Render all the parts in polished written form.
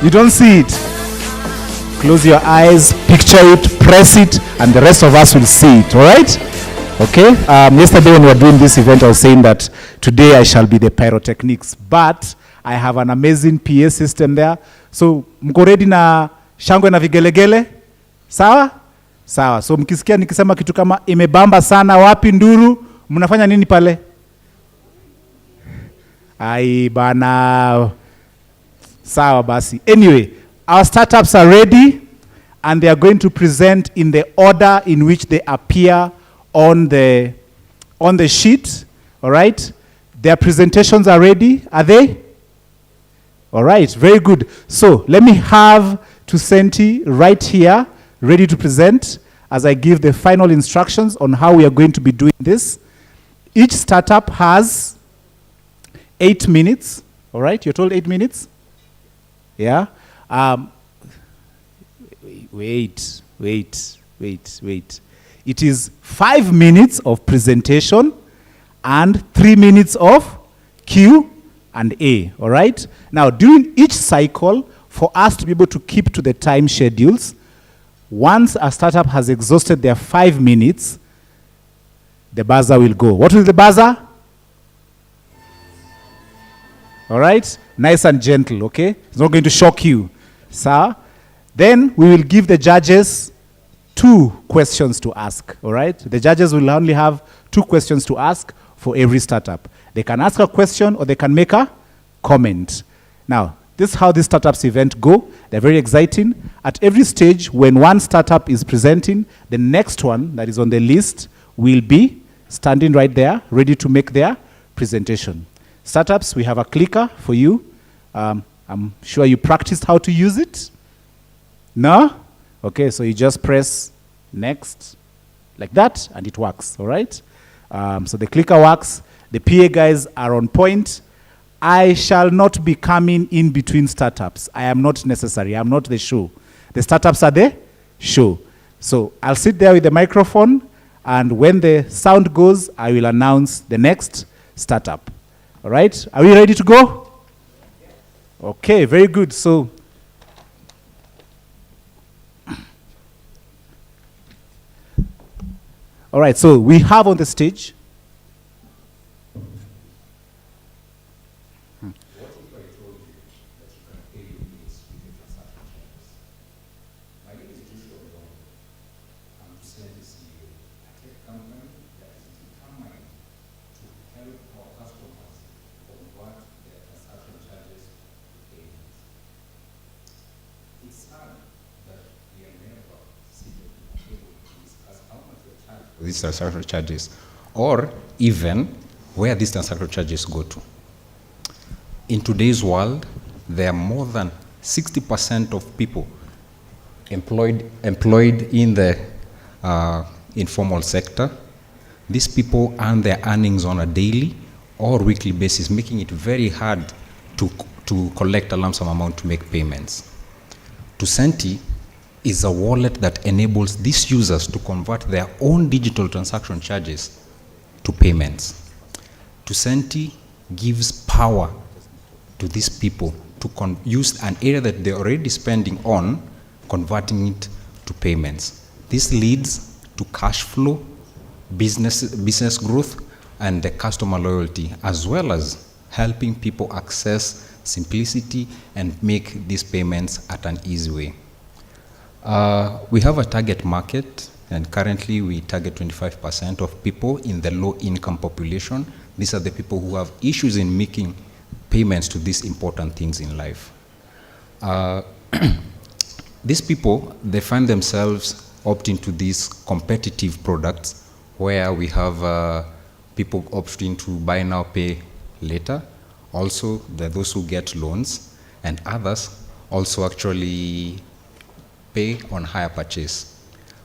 You don't see it. Close your eyes, picture it, press it, and the rest of us will see it, all right? Okay? Yesterday when we were doing this event, I was saying that today I shall be the pyrotechnics, but I have an amazing PA system there. So, mko ready na shangwe na vigelegele? Sawa? Sawa. So, mkisikia nikisema kitu kama imebamba sana, wapi nduru, mnafanya nini pale? Ai bana. Sawa basi. Anyway, our startups are ready and they are going to present in the order in which they appear on the sheet. All right? Their presentations are ready. Are they? All right, very good. So let me have Tusenti right here, ready to present as I give the final instructions on how we are going to be doing this. Each startup has 8 minutes. All right, you're told 8 minutes? Yeah. Wait. It is 5 minutes of presentation and 3 minutes of Q and A, all right? Now, during each cycle, for us to be able to keep to the time schedules, once a startup has exhausted their 5 minutes, the buzzer will go. What will the buzzer? All right? Nice and gentle, okay? It's not going to shock you, sir. Then we will give the judges 2 questions to ask, all right? The judges will only have 2 questions to ask for every startup. They can ask a question or they can make a comment. Now, this is how these startups event go. They're very exciting. At every stage, when one startup is presenting, the next one that is on the list will be standing right there, ready to make their presentation. Startups, we have a clicker for you. I'm sure you practiced how to use it. No? Okay, so you just press next, like that, and it works, all right? So the clicker works. The PA guys are on point. I shall not be coming in between startups. I am not necessary. I'm not the show. The startups are the show. So I'll sit there with the microphone, and when the sound goes, I will announce the next startup. All right? Are we ready to go? Okay, very good. So, all right, so we have on the stage these transaction charges, or even where these transaction charges go to. In today's world, there are more than 60% of people employed in the informal sector. These people earn their earnings on a daily or weekly basis, making it very hard to collect a lump sum amount to make payments. Tusenti is a wallet that enables these users to convert their own digital transaction charges to payments. Tusenti gives power to these people to use an area that they're already spending on, converting it to payments. This leads to cash flow, business growth, and the customer loyalty, as well as helping people access simplicity and make these payments at an easy way. We have a target market, and currently we target 25% of people in the low-income population. These are the people who have issues in making payments to these important things in life. These people, they find themselves opting to these competitive products where we have people opting to buy now, pay later. Also, there are those who get loans, and others also actually pay on hire purchase.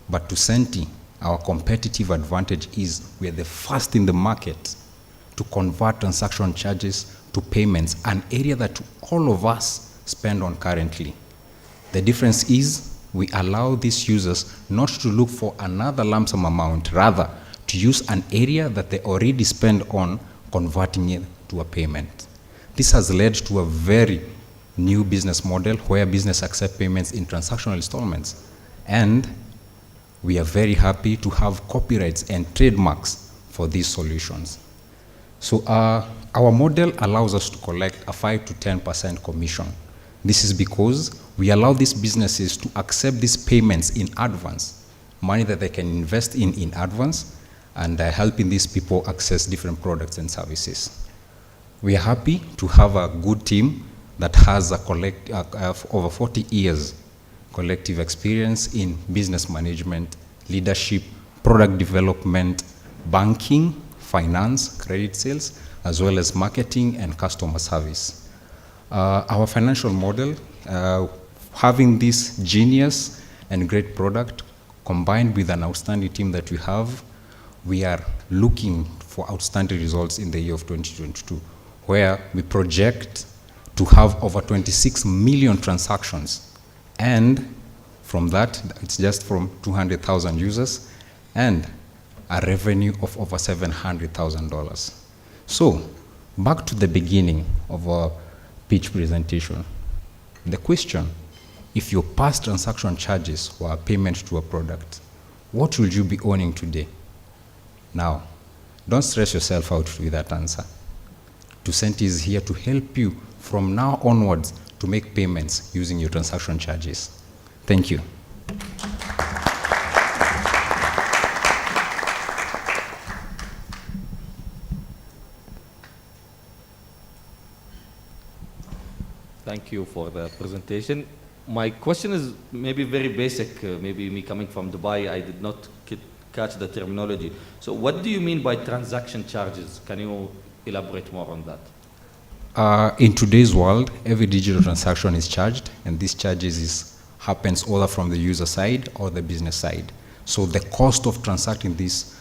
But Tusenti, our competitive advantage is we're the first in the market to convert transaction charges to payments, an area that all of us spend on currently. The difference is we allow these users not to look for another lump sum amount, rather to use an area that they already spend on converting it to a payment. This has led to a very new business model where business accept payments in transactional installments. And we are very happy to have copyrights and trademarks for these solutions. So our model allows us to collect a 5 to 10% commission. This is because we allow these businesses to accept these payments in advance, money that they can invest in advance, and helping these people access different products and services. We are happy to have a good team that has over 40 years collective experience in business management, leadership, product development, banking, finance, credit sales, as well as marketing and customer service. Our financial model, having this genius and great product combined with an outstanding team that we have, we are looking for outstanding results in the year of 2022, where we project to have over 26 million transactions. And from that, it's just from 200,000 users and a revenue of over $700,000. So, back to the beginning of our pitch presentation. The question, if your past transaction charges were a payment to a product, what will you be owning today? Now, don't stress yourself out with that answer. Tucenti is here to help you from now onwards to make payments using your transaction charges. Thank you. Thank you for the presentation. My question is maybe very basic. Maybe me coming from Dubai, I did not catch the terminology. So what do you mean by transaction charges? Can you elaborate more on that? In today's world, every digital transaction is charged, and this charges happens either from the user side or the business side. So the cost of transacting these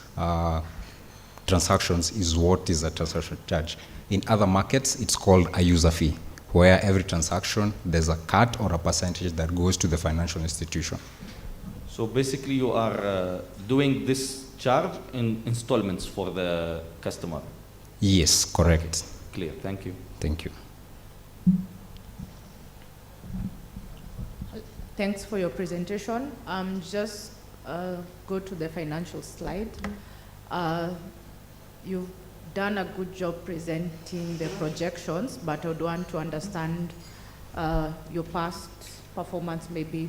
transactions is what is a transaction charge. In other markets, it's called a user fee, where every transaction, there's a cut or a percentage that goes to the financial institution. So basically you are doing this charge in installments for the customer? Yes, correct. Clear, thank you. Thank you. Thanks for your presentation. Just go to the financial slide. You've done a good job presenting the projections, but I would want to understand your past performance maybe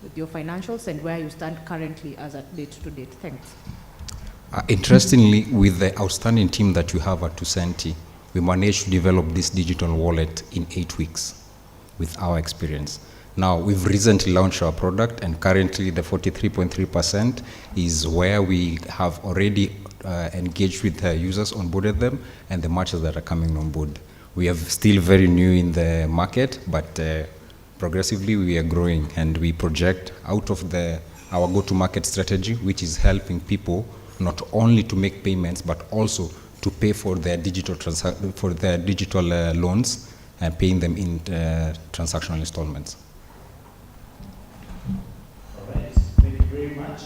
with your financials and where you stand currently as at date to date. Thanks. Interestingly, with the outstanding team that you have at Tucenti, we managed to develop this digital wallet in 8 weeks with our experience. Now, we've recently launched our product, and currently the 43.3% is where we have already engaged with users, onboarded them, and the merchants that are coming on board. We are still very new in the market, but progressively we are growing, and we project out of our go-to-market strategy, which is helping people not only to make payments, but also to pay for their digital loans and paying them in transactional installments. All right, thank you very much.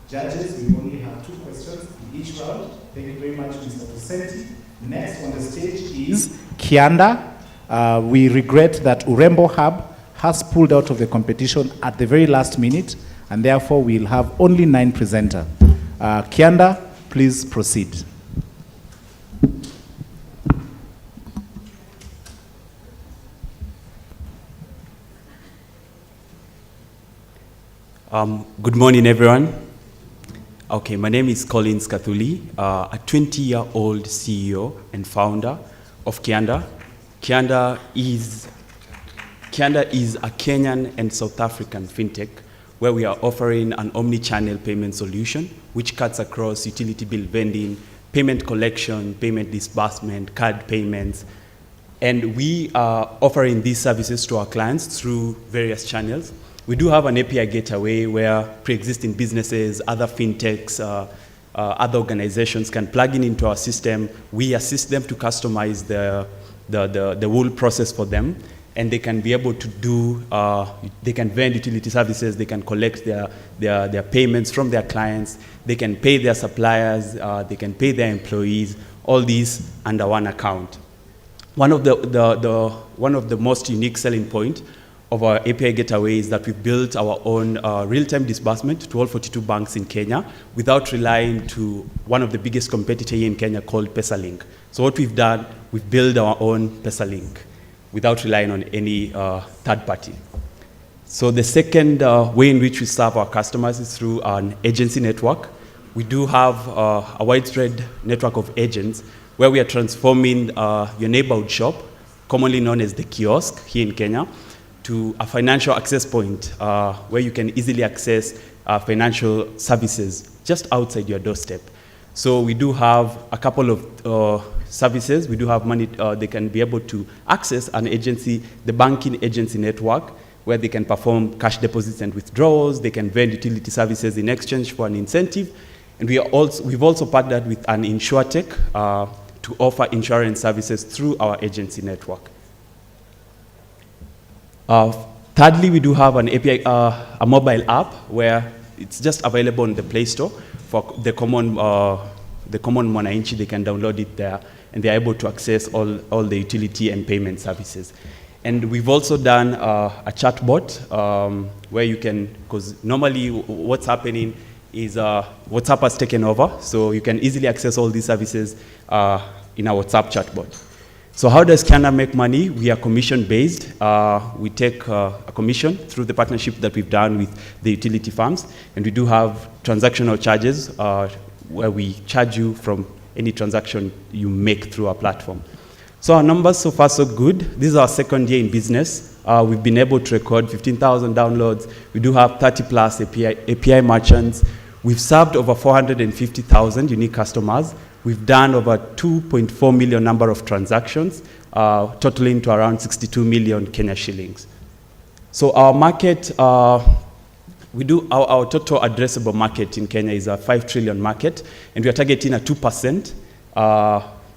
Judges, we only have 2 questions in each round. Thank you very much, Mr. Tucenti. Next on the stage is Kianda. We regret that Urembo Hub has pulled out of the competition at the very last minute, and therefore we'll have only 9 presenters. Kianda, please proceed. Good morning, everyone. Okay, my name is Collins Kathuli, a 20-year-old CEO and founder of Kianda. Kianda is a Kenyan and South African fintech where we are offering an omni-channel payment solution which cuts across utility bill vending, payment collection, payment disbursement, card payments. And we are offering these services to our clients through various channels. We do have an API gateway where pre-existing businesses, other fintechs, other organizations can plug into our system. We assist them to customize the whole process for them, and they can be able to do, they can vend utility services, they can collect their payments from their clients, they can pay their suppliers, they can pay their employees, all these under one account. one of the most unique selling point of our API Gateway is that we've built our own real-time disbursement to all 42 banks in Kenya without relying to one of the biggest competitors here in Kenya called PesaLink. So what we've done, we've built our own PesaLink without relying on any third party. So the second way in which we serve our customers is through an agency network. We do have a widespread network of agents where we are transforming your neighborhood shop, commonly known as the kiosk here in Kenya, to a financial access point where you can easily access financial services just outside your doorstep. So we do have a couple of services. We do have money they can be able to access an agency, the banking agency network, where they can perform cash deposits and withdrawals. They can vend utility services in exchange for an incentive. And we've also partnered with an insurtech to offer insurance services through our agency network. Thirdly, we do have an API, a mobile app where it's just available on the Play Store for the common mwananchi. They can download it there, and they're able to access all the utility and payment services. And we've also done a chatbot where you can, because normally what's happening is WhatsApp has taken over, so you can easily access all these services in our WhatsApp chatbot. So how does Kianda make money? We are commission-based. We take a commission through the partnership that we've done with the utility firms, and we do have transactional charges where we charge you from any transaction you make through our platform. So our numbers so far so good. This is our second year in business. We've been able to record 15,000 downloads. We do have 30 plus API merchants. We've served over 450,000 unique customers. We've done over 2.4 million number of transactions, totaling to around 62 million Kenya shillings. So our market, our total addressable market in Kenya is a 5 trillion market, and we are targeting a 2%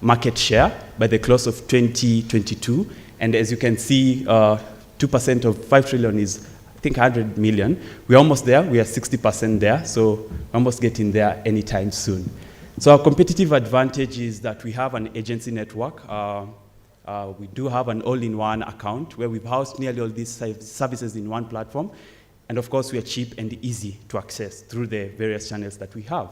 market share by the close of 2022. And as you can see, 2% of 5 trillion is, I think, 100 million. We're almost there. We are 60% there, so we're almost getting there anytime soon. So our competitive advantage is that we have an agency network. We do have an all-in-one account where we've housed nearly all these services in one platform. And of course, we are cheap and easy to access through the various channels that we have.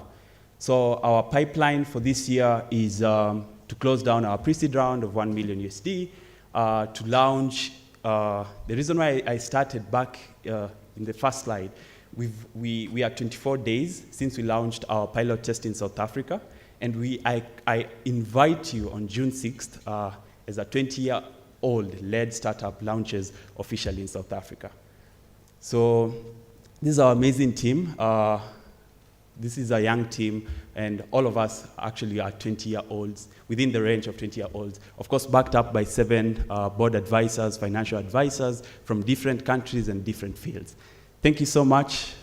So our pipeline for this year is to close down our pre-seed round of 1 million USD, to launch. The reason why I started back in the first slide, we are 24 days since we launched our pilot test in South Africa, and I invite you on June 6th as a 20-year-old led startup launches officially in South Africa. So this is our amazing team. This is a young team, and all of us actually are 20-year-olds, within the range of 20-year-olds. Of course, backed up by 7 board advisors, financial advisors from different countries and different fields. Thank you so much,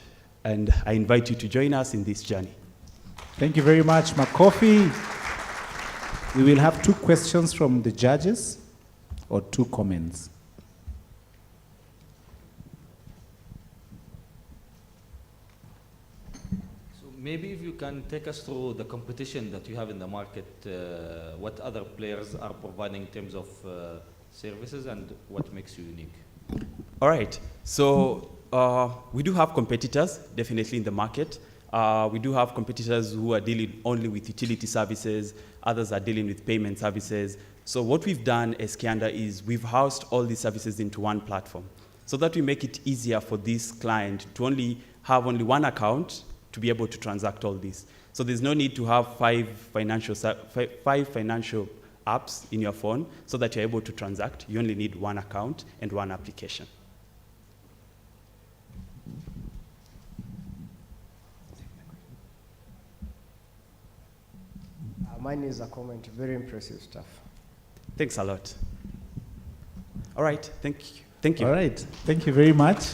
and I invite you to join us in this journey. Thank you very much, Makofi. We will have 2 questions from the judges, or 2 comments. So maybe if you can take us through the competition that you have in the market, what other players are providing in terms of services, and what makes you unique? All right, so we do have competitors, definitely in the market. We do have competitors who are dealing only with utility services. Others are dealing with payment services. So what we've done as Kianda is we've housed all these services into one platform so that we make it easier for this client to have only one account to be able to transact all this. So there's no need to have 5 financial apps in your phone so that you're able to transact. You only need one account and one application. Mine is a comment. Very impressive stuff. Thanks a lot. All right, thank you. Thank you. All right, thank you very much.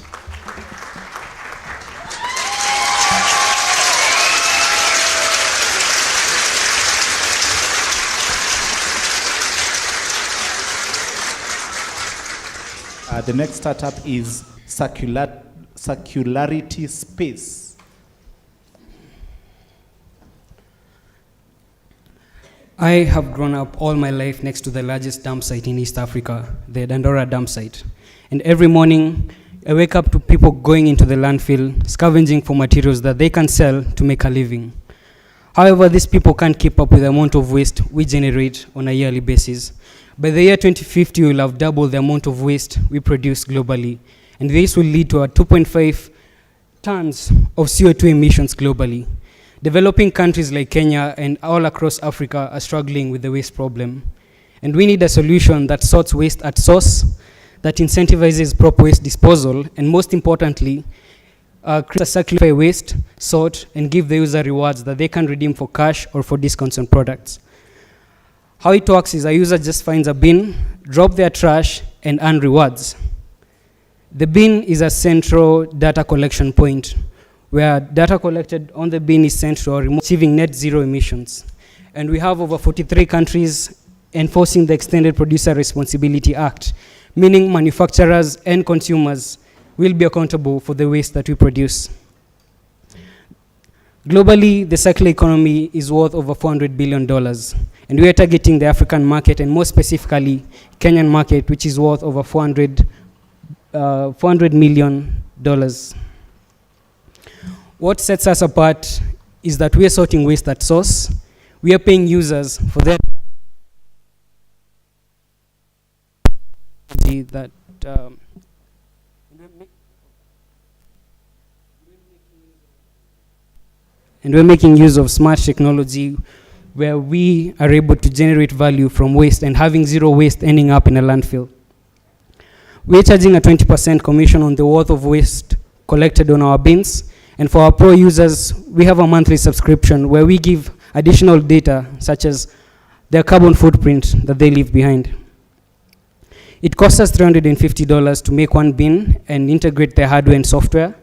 The next startup is Circularity Space. I have grown up all my life next to the largest dump site in East Africa, the Dandora dump site. And every morning, I wake up to people going into the landfill, scavenging for materials that they can sell to make a living. However, these people can't keep up with the amount of waste we generate on a yearly basis. By the year 2050, we will have doubled the amount of waste we produce globally. And this will lead to a 2.5 tons of CO2 emissions globally. Developing countries like Kenya and all across Africa are struggling with the waste problem. And we need a solution that sorts waste at source, that incentivizes proper waste disposal, and most importantly, creates a circular waste, sort, and give the user rewards that they can redeem for cash or for discounts on products. How it works is a user just finds a bin, drop their trash, and earn rewards. The bin is a central data collection point, where data collected on the bin is sent to achieving net zero emissions. And we have over 43 countries enforcing the Extended Producer Responsibility Act, meaning manufacturers and consumers will be accountable for the waste that we produce. Globally, the circular economy is worth over $400 billion, and we are targeting the African market, and more specifically, Kenyan market, which is worth over $400 million. What sets us apart is that we are sorting waste at source. We are paying users for their that and we're making use of smart technology where we are able to generate value from waste and having zero waste ending up in a landfill. We're charging a 20% commission on the worth of waste collected on our bins. And for our pro users, we have a monthly subscription where we give additional data such as their carbon footprint that they leave behind. It costs us $350 to make one bin and integrate their hardware and software.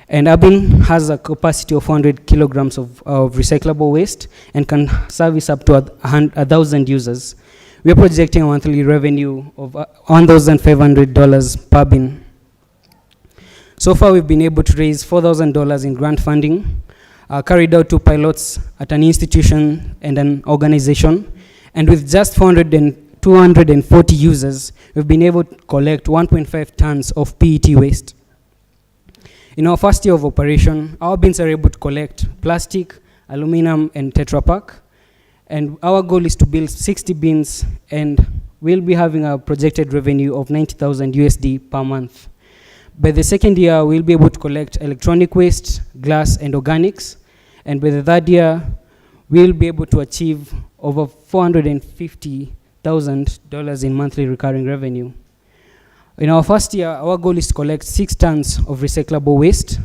And our bin has a capacity of 400 kilograms of recyclable waste and can service up to 1,000 users. We are projecting a monthly revenue of $1,500 per bin. So far, we've been able to raise $4,000 in grant funding, carried out 2 pilots at an institution and an organization, and with just 240 users, we've been able to collect 1.5 tons of PET waste. In our first year of operation, our bins are able to collect plastic, aluminum, and Tetra Pak. And our goal is to build 60 bins, and we'll be having a projected revenue of 90,000 USD per month. By the second year, we'll be able to collect electronic waste, glass, and organics. And by the third year, we'll be able to achieve over $450,000 in monthly recurring revenue. In our first year, our goal is to collect 6 tons of recyclable waste,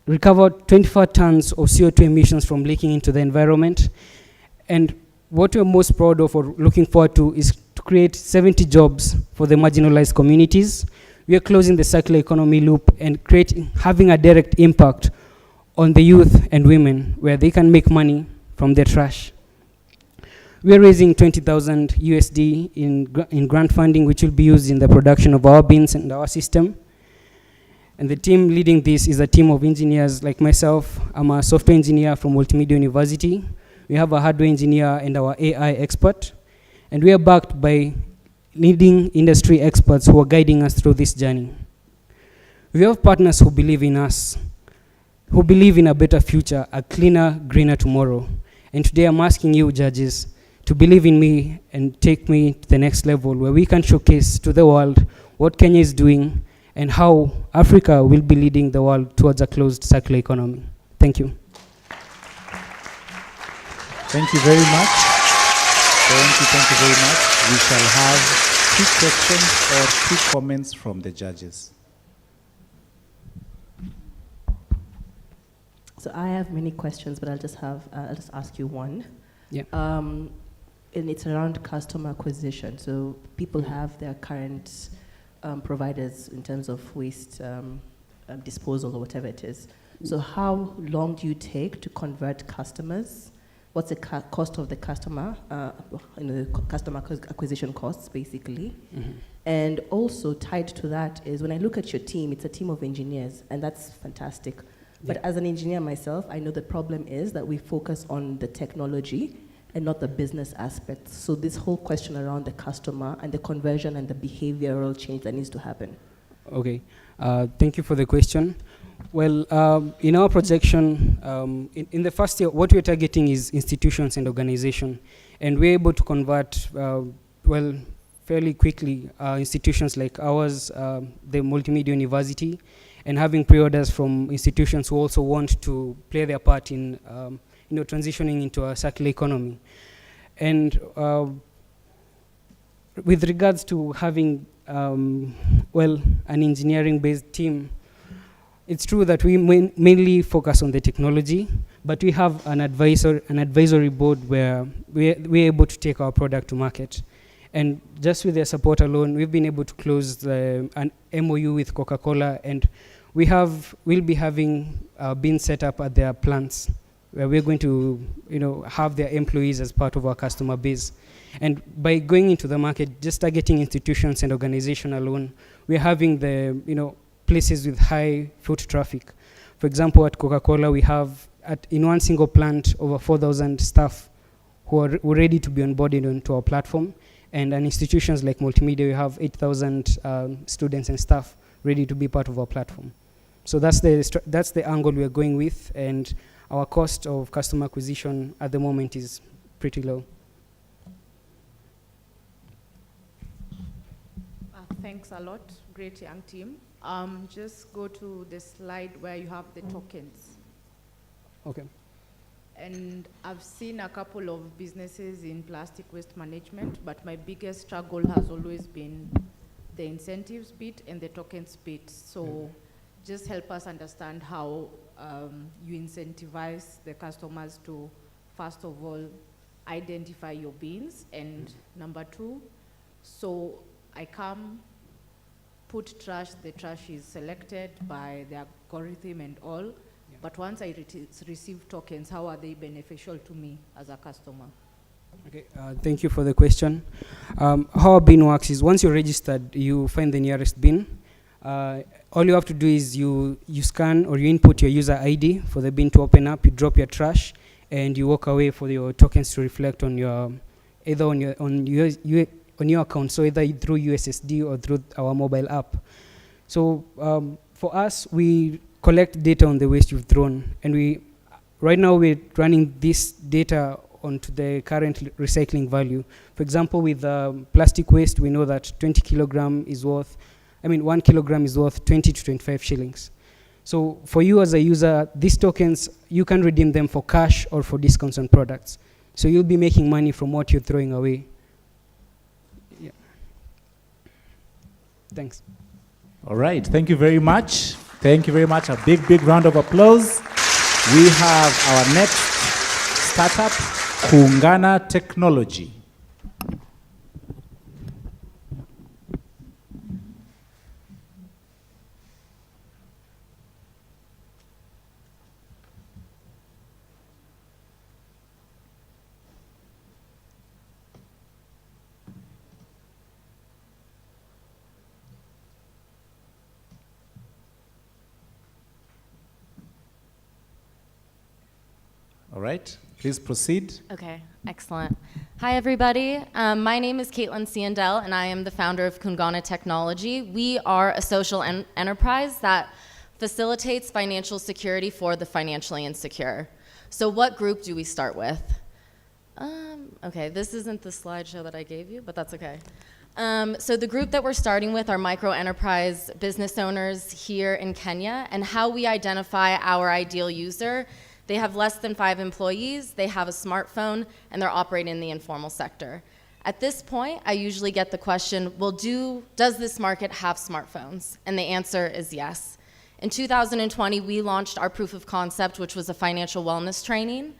recover 24 tons of CO2 emissions from leaking into the environment. And what we're most proud of or looking forward to is to create 70 jobs for the marginalized communities. We are closing the circular economy loop and having a direct impact on the youth and women where they can make money from their trash. We are raising 20,000 USD in grant funding, which will be used in the production of our bins and our system. And the team leading this is a team of engineers like myself. I'm a software engineer from Multimedia University. We have a hardware engineer and our AI expert. And we are backed by leading industry experts who are guiding us through this journey. We have partners who believe in us, who believe in a better future, a cleaner, greener tomorrow. And today I'm asking you, judges, to believe in me and take me to the next level where we can showcase to the world what Kenya is doing and how Africa will be leading the world towards a closed circular economy. Thank you. Thank you very much. Thank you very much. We shall have 2 questions or 2 comments from the judges. So I have many questions, but I'll just ask you one. Yeah. And it's around customer acquisition. So people have their current providers in terms of waste disposal or whatever it is. So how long do you take to convert customers? What's the cost of the customer, the customer acquisition costs, basically? Mm-hmm. And also tied to that is when I look at your team, it's a team of engineers, and that's fantastic. Yeah. But as an engineer myself, I know the problem is that we focus on the technology and not the business aspect. So this whole question around the customer and the conversion and the behavioral change that needs to happen. Okay, thank you for the question. Well, in our projection, in the first year, what we're targeting is institutions and organization, and we're able to convert, well, fairly quickly, institutions like ours, the Multimedia University, and having pre-orders from institutions who also want to play their part in, transitioning into a circular economy. And with regards to having, well, an engineering-based team, it's true that we mainly focus on the technology, but we have an advisory board where we're able to take our product to market. And just with their support alone, we've been able to close an MOU with Coca-Cola, and we'll be having bins set up at their plants, where we're going to, have their employees as part of our customer base. And by going into the market, just targeting institutions and organization alone, we're having the, places with high foot traffic. For example, at Coca-Cola, we have, in one single plant, over 4,000 staff who are ready to be onboarded onto our platform. And in institutions like Multimedia, we have 8,000 students and staff ready to be part of our platform. So that's the angle we are going with, and our cost of customer acquisition at the moment is pretty low. Thanks a lot, great young team. Just go to the slide where you have the tokens. Okay. And I've seen a couple of businesses in plastic waste management, but my biggest struggle has always been the incentives bit and the tokens bit. So just help us understand how you incentivize the customers to, first of all, identify your bins, and number two, so I come, put trash, the trash is selected by the algorithm and all, but once I receive tokens, how are they beneficial to me as a customer? Okay, thank you for the question. How a bin works is, once you're registered, you find the nearest bin. All you have to do is you scan or you input your user ID for the bin to open up, you drop your trash, and you walk away for your tokens to reflect on your, either on your account, so either through USSD or through our mobile app. So for us, we collect data on the waste you've thrown, and right now we're running this data onto the current recycling value. For example, with plastic waste, we know that 1 kilogram is worth 20 to 25 shillings. So for you as a user, these tokens, you can redeem them for cash or for discounts on products. So you'll be making money from what you're throwing away. Yeah. Thanks. All right, thank you very much. Thank you very much. A big, big round of applause. We have our next startup, Kuungana Technology. All right, please proceed. Okay, excellent. Hi, everybody. My name is Caitlin Ciandel, and I am the founder of Kuungana Technology. We are a social enterprise that facilitates financial security for the financially insecure. So what group do we start with? Okay, this isn't the slideshow that I gave you, but that's okay. So the group that we're starting with are micro enterprise business owners here in Kenya, and how we identify our ideal user. They have less than 5 employees, they have a smartphone, and they're operating in the informal sector. At this point, I usually get the question, well, does this market have smartphones? And the answer is yes. In 2020, we launched our proof of concept, which was a financial wellness training.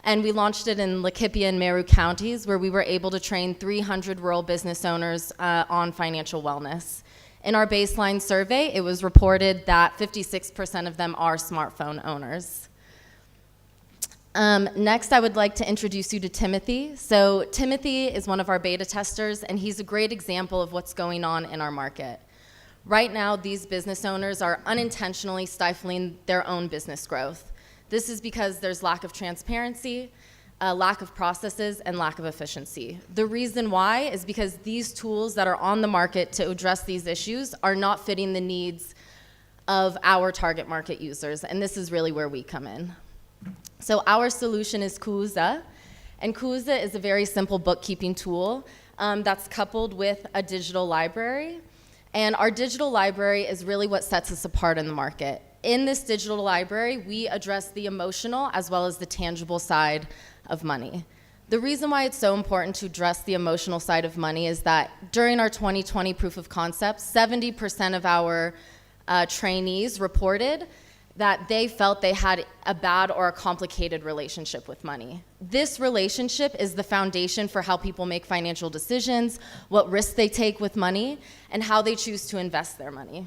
And we launched it in Laikipia and Meru counties, where we were able to train 300 rural business owners on financial wellness. In our baseline survey, it was reported that 56% of them are smartphone owners. Next, I would like to introduce you to Timothy. So Timothy is one of our beta testers, and he's a great example of what's going on in our market. Right now, these business owners are unintentionally stifling their own business growth. This is because there's lack of transparency. lack of processes, and lack of efficiency. The reason why is because these tools that are on the market to address these issues are not fitting the needs of our target market users, and this is really where we come in. So our solution is Kuuza, and Kuuza is a very simple bookkeeping tool that's coupled with a digital library, and our digital library is really what sets us apart in the market. In this digital library, we address the emotional as well as the tangible side of money. The reason why it's so important to address the emotional side of money is that during our 2020 proof of concept, 70% of our trainees reported that they felt they had a bad or a complicated relationship with money. This relationship is the foundation for how people make financial decisions, what risks they take with money, and how they choose to invest their money.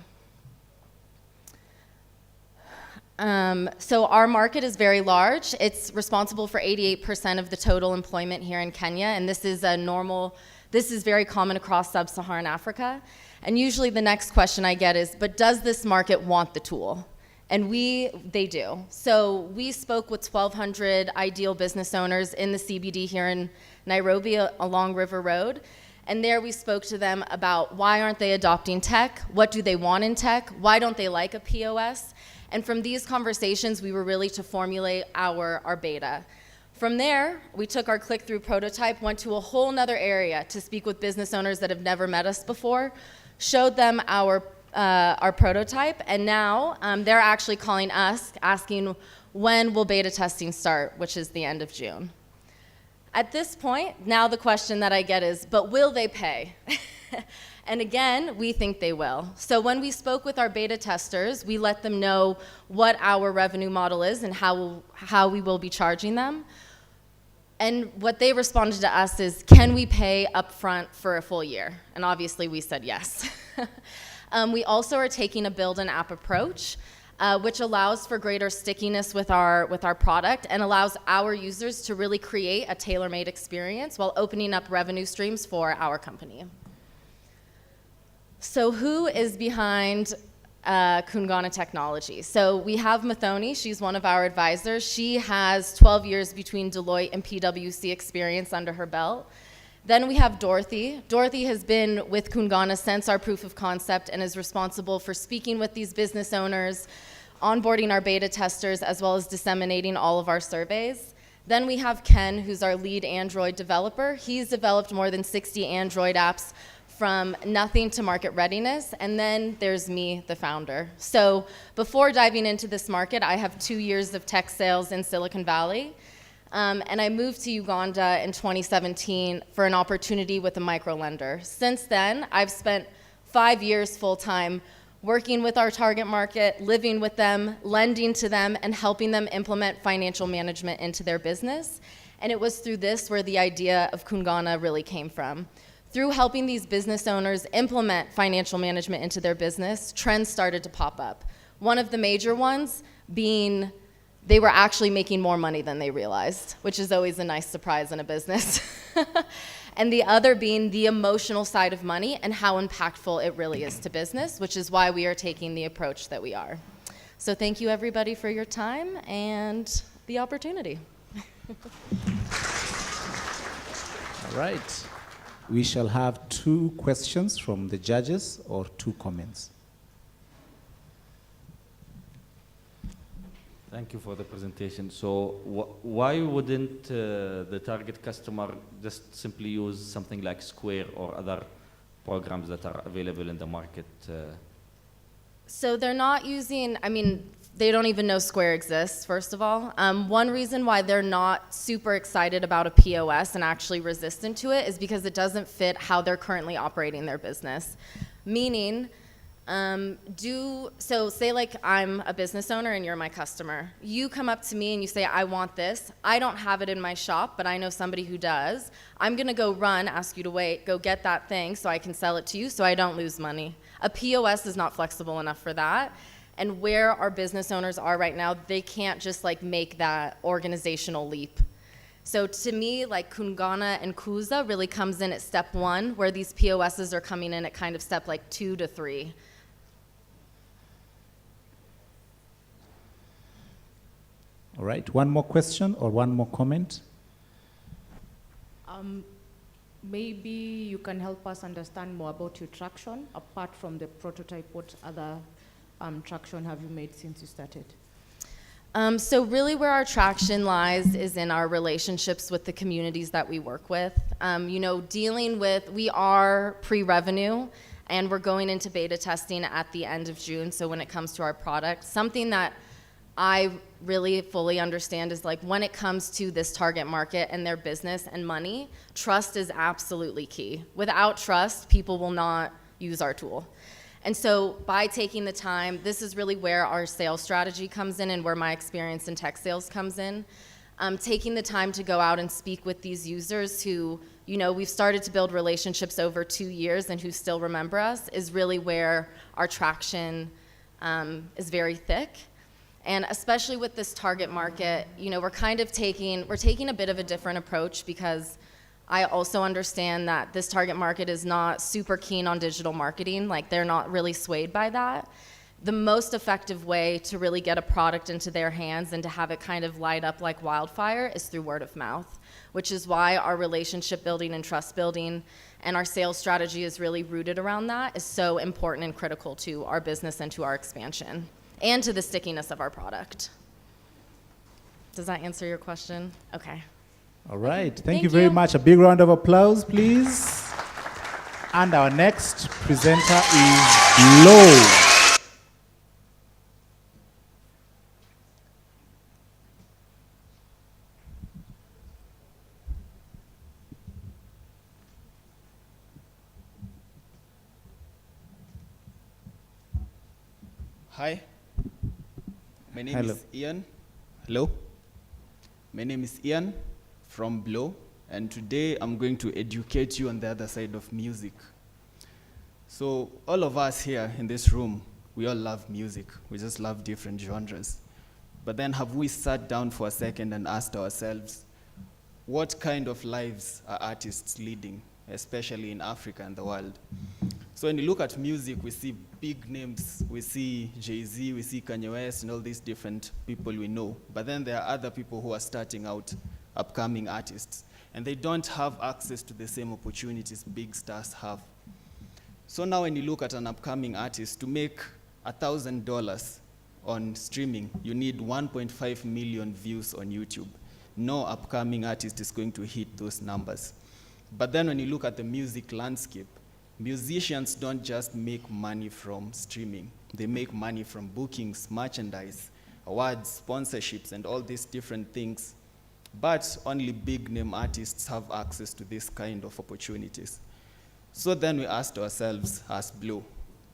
So our market is very large. It's responsible for 88% of the total employment here in Kenya, and this is very common across sub-Saharan Africa. And usually the next question I get is, but does this market want the tool? And they do. So we spoke with 1,200 ideal business owners in the CBD here in Nairobi along River Road. And there we spoke to them about why aren't they adopting tech? What do they want in tech? Why don't they like a POS? And from these conversations, we were really to formulate our beta. From there, we took our click-through prototype, went to a whole nother area to speak with business owners that have never met us before, showed them our prototype, and now they're actually calling us, asking when will beta testing start, which is the end of June. At this point, now the question that I get is, but will they pay? And again, we think they will. So when we spoke with our beta testers, we let them know what our revenue model is and how we will be charging them. And what they responded to us is, can we pay upfront for a full year? And obviously we said yes. We also are taking a build an app approach, which allows for greater stickiness with our product and allows our users to really create a tailor-made experience while opening up revenue streams for our company. So who is behind Kungana Technology? So we have Mathoni, she's one of our advisors. She has 12 years between Deloitte and PwC experience under her belt. Then we have Dorothy. Dorothy has been with Kungana since our proof of concept and is responsible for speaking with these business owners, onboarding our beta testers, as well as disseminating all of our surveys. Then we have Ken, who's our lead Android developer. He's developed more than 60 Android apps from nothing to market readiness. And then there's me, the founder. So before diving into this market, I have 2 years of tech sales in Silicon Valley. And I moved to Uganda in 2017 for an opportunity with a microlender. Since then, I've spent 5 years full-time working with our target market, living with them, lending to them, and helping them implement financial management into their business. And it was through this where the idea of Kungana really came from. Through helping these business owners implement financial management into their business, trends started to pop up. One of the major ones being they were actually making more money than they realized, which is always a nice surprise in a business. And the other being the emotional side of money and how impactful it really is to business, which is why we are taking the approach that we are. So thank you everybody for your time and the opportunity. All right. We shall have 2 questions from the judges or 2 comments. Thank you for the presentation. So why wouldn't the target customer just simply use something like Square or other programs that are available in the market? So they're not using, they don't even know Square exists, first of all. One reason why they're not super excited about a POS and actually resistant to it is because it doesn't fit how they're currently operating their business. Meaning, so say like I'm a business owner and you're my customer. You come up to me and you say, I want this. I don't have it in my shop, but I know somebody who does. I'm gonna go ask you to wait, go get that thing so I can sell it to you so I don't lose money. A POS is not flexible enough for that. And where our business owners are right now, they can't just like make that organizational leap. So to me, like Kungana and Kuuza really comes in at step 1, where these POSs are coming in at kind of step like 2 to 3. All right, one more question or one more comment? Maybe you can help us understand more about your traction. Apart from the prototype, what other traction have you made since you started? So really where our traction lies is in our relationships with the communities that we work with. We are pre-revenue, and we're going into beta testing at the end of June. So when it comes to our product, something that I really fully understand is like when it comes to this target market and their business and money, trust is absolutely key. Without trust, people will not use our tool. And so by taking the time, this is really where our sales strategy comes in and where my experience in tech sales comes in. Taking the time to go out and speak with these users who, we've started to build relationships over 2 years and who still remember us is really where our traction is very thick. And especially with this target market, we're taking a bit of a different approach because I also understand that this target market is not super keen on digital marketing. Like, they're not really swayed by that. The most effective way to really get a product into their hands and to have it kind of light up like wildfire is through word of mouth, which is why our relationship building and trust building and our sales strategy is really rooted around that, is so important and critical to our business and to our expansion and to the stickiness of our product. Does that answer your question? Okay. All right. Thank you very much. A big round of applause, please. And our next presenter is Blow. Hi, my name is Ian. Hello. My name is Ian from Blow, and today I'm going to educate you on the other side of music. So all of us here in this room, we all love music. We just love different genres. But then have we sat down for a second and asked ourselves, what kind of lives are artists leading, especially in Africa and the world? So when you look at music, we see big names. We see Jay-Z, we see Kanye West, and all these different people we know. But then there are other people who are starting out, upcoming artists, and they don't have access to the same opportunities big stars have. So now when you look at an upcoming artist, to make $1,000 on streaming, you need 1.5 million views on YouTube. No upcoming artist is going to hit those numbers. But then when you look at the music landscape, musicians don't just make money from streaming. They make money from bookings, merchandise, awards, sponsorships, and all these different things. But only big name artists have access to this kind of opportunities. So then we asked ourselves as Blow.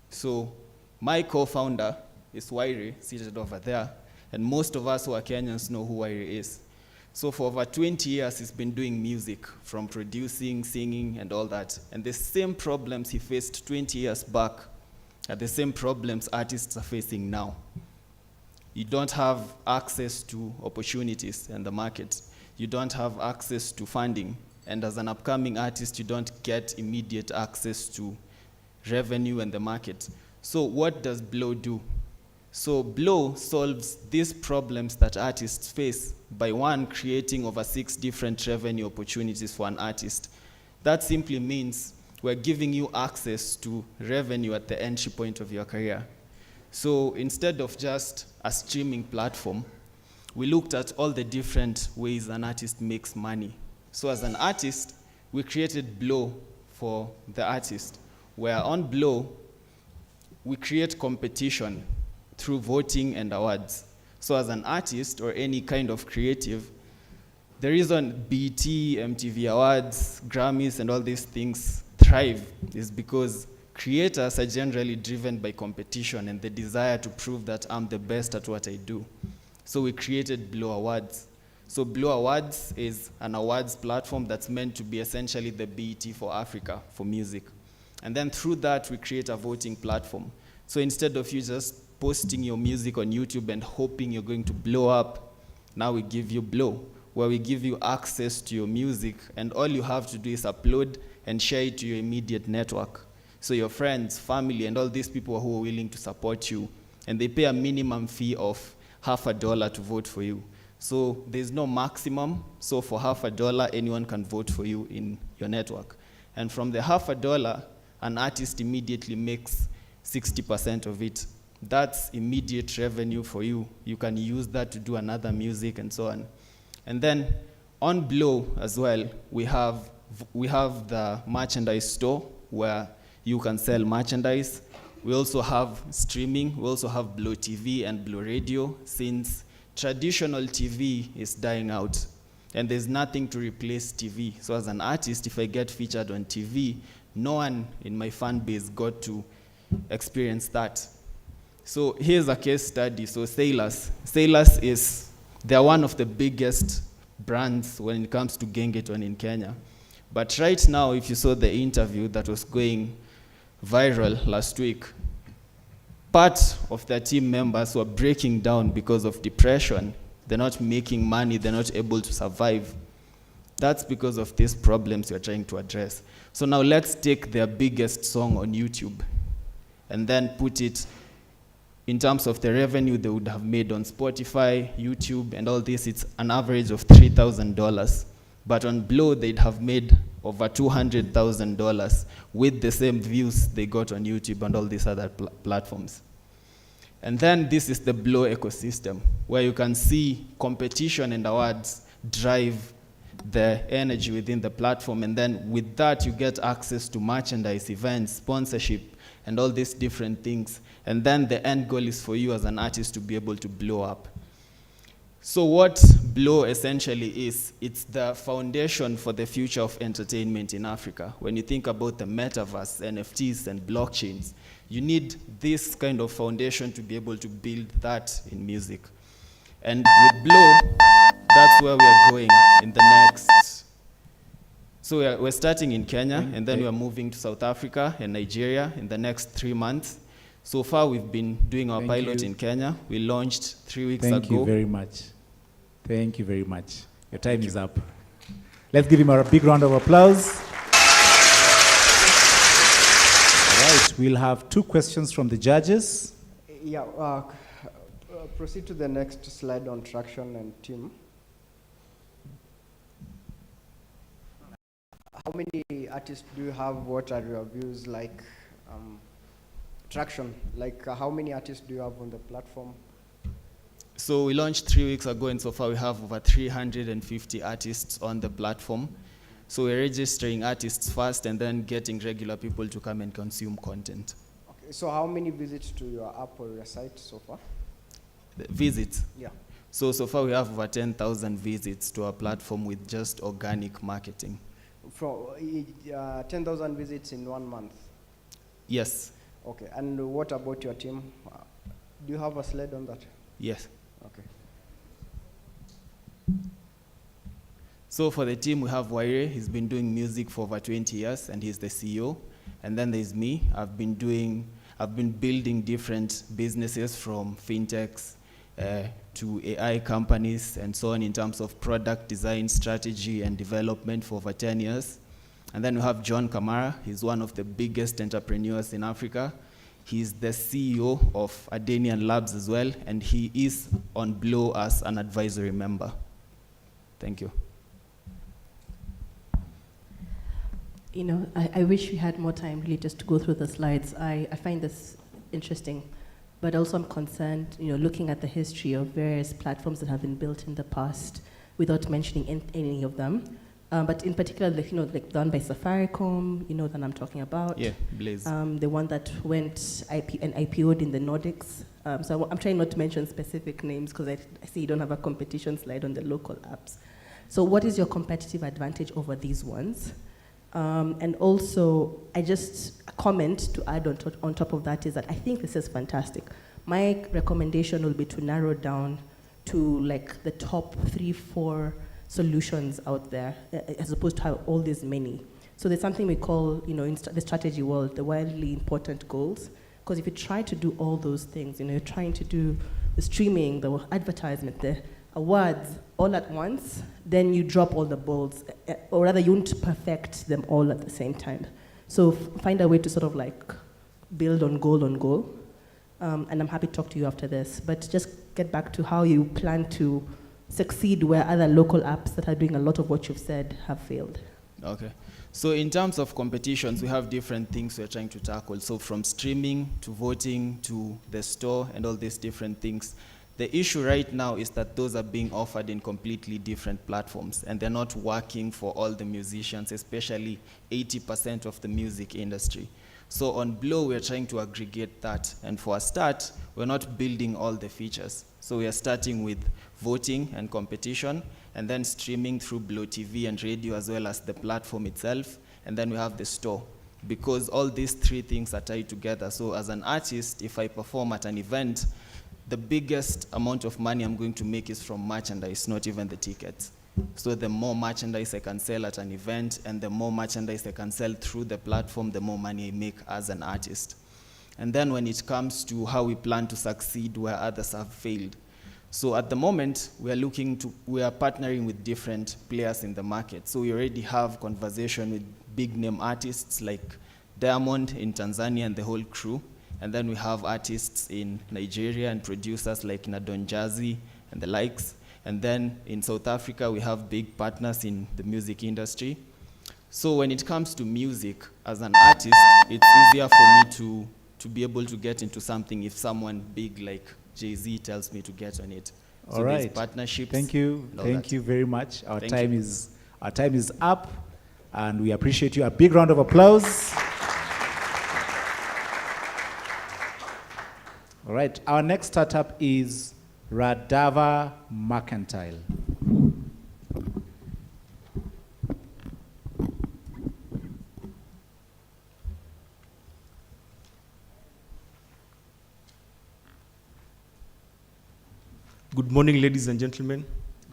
So my co-founder is Wairi, seated over there, and most of us who are Kenyans know who Wairi is. So for over 20 years, he's been doing music, from producing, singing, and all that. And the same problems he faced 20 years back are the same problems artists are facing now. You don't have access to opportunities in the market. You don't have access to funding. And as an upcoming artist, you don't get immediate access to revenue in the market. So what does Blow do? So Blow solves these problems that artists face by, one, creating over 6 different revenue opportunities for an artist. That simply means we're giving you access to revenue at the entry point of your career. So instead of just a streaming platform, we looked at all the different ways an artist makes money. So as an artist, we created Blow for the artist, where on Blow, we create competition through voting and awards. So as an artist or any kind of creative, the reason BT, MTV Awards, Grammys, and all these things thrive is because creators are generally driven by competition and the desire to prove that I'm the best at what I do. So we created Blow Awards. So Blow Awards is an awards platform that's meant to be essentially the BET for Africa, for music. And then through that, we create a voting platform. So instead of you just posting your music on YouTube and hoping you're going to blow up, now we give you Blow, where we give you access to your music, and all you have to do is upload and share it to your immediate network. So your friends, family, and all these people who are willing to support you, and they pay a minimum fee of $50 to vote for you. So there's no maximum. So for $50, anyone can vote for you in your network. And from the $50, an artist immediately makes 60% of it. That's immediate revenue for you. You can use that to do another music and so on. And then on Blow as well, we have the merchandise store where you can sell merchandise. We also have streaming. We also have Blow TV and Blow Radio, since traditional TV is dying out and there's nothing to replace TV. So as an artist, if I get featured on TV, no one in my fan base got to experience that. So here's a case study. So Sailors they're one of the biggest brands when it comes to gengeton in Kenya. But right now, if you saw the interview that was going viral last week, part of their team members were breaking down because of depression. They're not making money, they're not able to survive. That's because of these problems we're trying to address. So now let's take their biggest song on YouTube and then put it in terms of the revenue they would have made on Spotify, YouTube, and all this. It's an average of $3,000. But on Blow, they'd have made over $200,000 with the same views they got on YouTube and all these other platforms. And then this is the Blow ecosystem, where you can see competition and awards drive the energy within the platform. And then with that, you get access to merchandise, events, sponsorship, and all these different things. And then the end goal is for you as an artist to be able to blow up. So what Blow essentially is, it's the foundation for the future of entertainment in Africa. When you think about the metaverse, NFTs, and blockchains, you need this kind of foundation to be able to build that in music. And with Blow, that's where we are going in the next. So we're starting in Kenya, and then we're moving to South Africa and Nigeria in the next 3 months. So far, we've been doing our pilot in Kenya. We launched 3 weeks ago. Thank you very much. Thank you very much. Your time is up. Let's give him a big round of applause. All right, we'll have 2 questions from the judges. Yeah, proceed to the next slide on traction and team. How many artists do you have? What are your views like? Traction, like how many artists do you have on the platform? So we launched 3 weeks ago, and so far we have over 350 artists on the platform. So we're registering artists first and then getting regular people to come and consume content. Okay, so how many visits to your app or your site so far? The visits? Yeah. So far we have over 10,000 visits to our platform with just organic marketing. From 10,000 visits in 1 month? Yes. Okay, and what about your team? Do you have a slide on that? Yes. Okay. So for the team, we have Waire. He's been doing music for over 20 years, and he's the CEO. And then there's me. I've been building different businesses, from fintechs to AI companies and so on, in terms of product design, strategy, and development for over 10 years. And then we have John Kamara. He's one of the biggest entrepreneurs in Africa. He's the CEO of Adenian Labs as well, and he is on Blow as an advisory member. Thank you. You know, I wish we had more time really just to go through the slides. I find this interesting, but also I'm concerned, you know, looking at the history of various platforms that have been built in the past without mentioning any of them. But in particular, like, you know, like done by Safaricom, you know that I'm talking about. Yeah, Blaze. The one that went IPO'd in the Nordics. So I'm trying not to mention specific names because I see you don't have a competition slide on the local apps. So what is your competitive advantage over these ones? And also, I just a comment to add on top of that is that I think this is fantastic. My recommendation will be to narrow down to like the top 3-4 solutions out there, as opposed to have all these many. So there's something we call, you know, in the strategy world, the wildly important goals. Because if you try to do all those things, you know, you're trying to do the streaming, the advertisement, the awards all at once, then you drop all the balls, or rather you won't perfect them all at the same time. So find a way to sort of like build on goal. And I'm happy to talk to you after this, but just get back to how you plan to succeed where other local apps that are doing a lot of what you've said have failed? Okay. So in terms of competitions, we have different things we're trying to tackle. So from streaming to voting to the store and all these different things. The issue right now is that those are being offered in completely different platforms, and they're not working for all the musicians, especially 80% of the music industry. So on Blow, we're trying to aggregate that. And for a start, we're not building all the features. So we are starting with voting and competition, and then streaming through Blow TV and radio, as well as the platform itself. And then we have the store, because all these three things are tied together. So as an artist, if I perform at an event, the biggest amount of money I'm going to make is from merchandise, not even the tickets. So the more merchandise I can sell at an event, and the more merchandise I can sell through the platform, the more money I make as an artist. And then when it comes to how we plan to succeed where others have failed. So at the moment, we are partnering with different players in the market. So we already have conversation with big name artists like Diamond in Tanzania and the whole crew. And then we have artists in Nigeria and producers like Nadon Jazzy and the likes. And then in South Africa, we have big partners in the music industry. So when it comes to music, as an artist, it's easier for me to be able to get into something if someone big like Jay-Z tells me to get on it. So All right. there's partnerships. Thank you. Thank you very much. Our time is up, and we appreciate you. A big round of applause. All right, our next startup is Radava Mercantile. Good morning, ladies and gentlemen.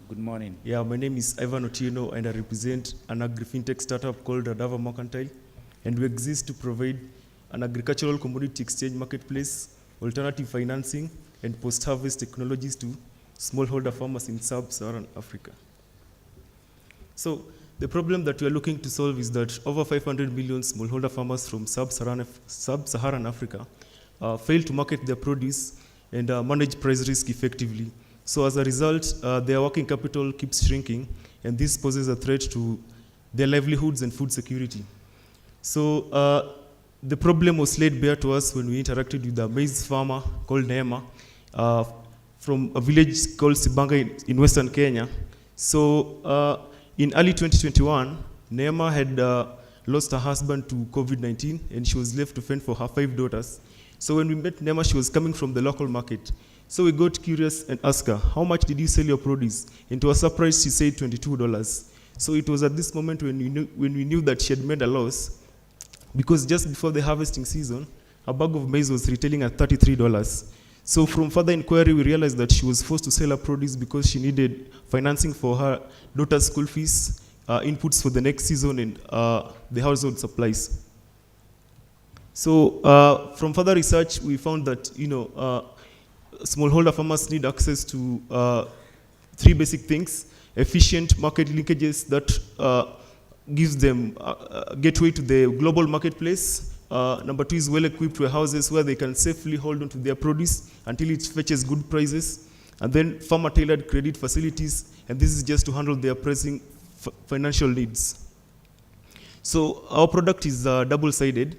Good morning. Yeah, my name is Ivan Otieno, and I represent an agri-fintech startup called Radava Mercantile, and we exist to provide an agricultural commodity exchange marketplace, alternative financing, and post-harvest technologies to smallholder farmers in sub-Saharan Africa. So the problem that we are looking to solve is that over 500 million smallholder farmers from sub-Saharan Africa fail to market their produce and manage price risk effectively. So as a result, their working capital keeps shrinking, and this poses a threat to their livelihoods and food security. So the problem was laid bare to us when we interacted with a maize farmer called Neema from a village called Sibanga in Western Kenya. So in early 2021, Neema had lost her husband to COVID-19, and she was left to fend for her 5 daughters. So when we met Neema, she was coming from the local market. So we got curious and asked her, how much did you sell your produce? And to our surprise, she said $22. So it was at this moment when we knew that she had made a loss, because just before the harvesting season, a bag of maize was retailing at $33. So from further inquiry, we realized that she was forced to sell her produce because she needed financing for her daughter's school fees, inputs for the next season, and the household supplies. So from further research, we found that smallholder farmers need access to 3 basic things: efficient market linkages that gives them a gateway to the global marketplace. Number 2 is well-equipped warehouses where they can safely hold on to their produce until it fetches good prices. And then farmer-tailored credit facilities, and this is just to handle their pressing financial needs. So our product is double-sided.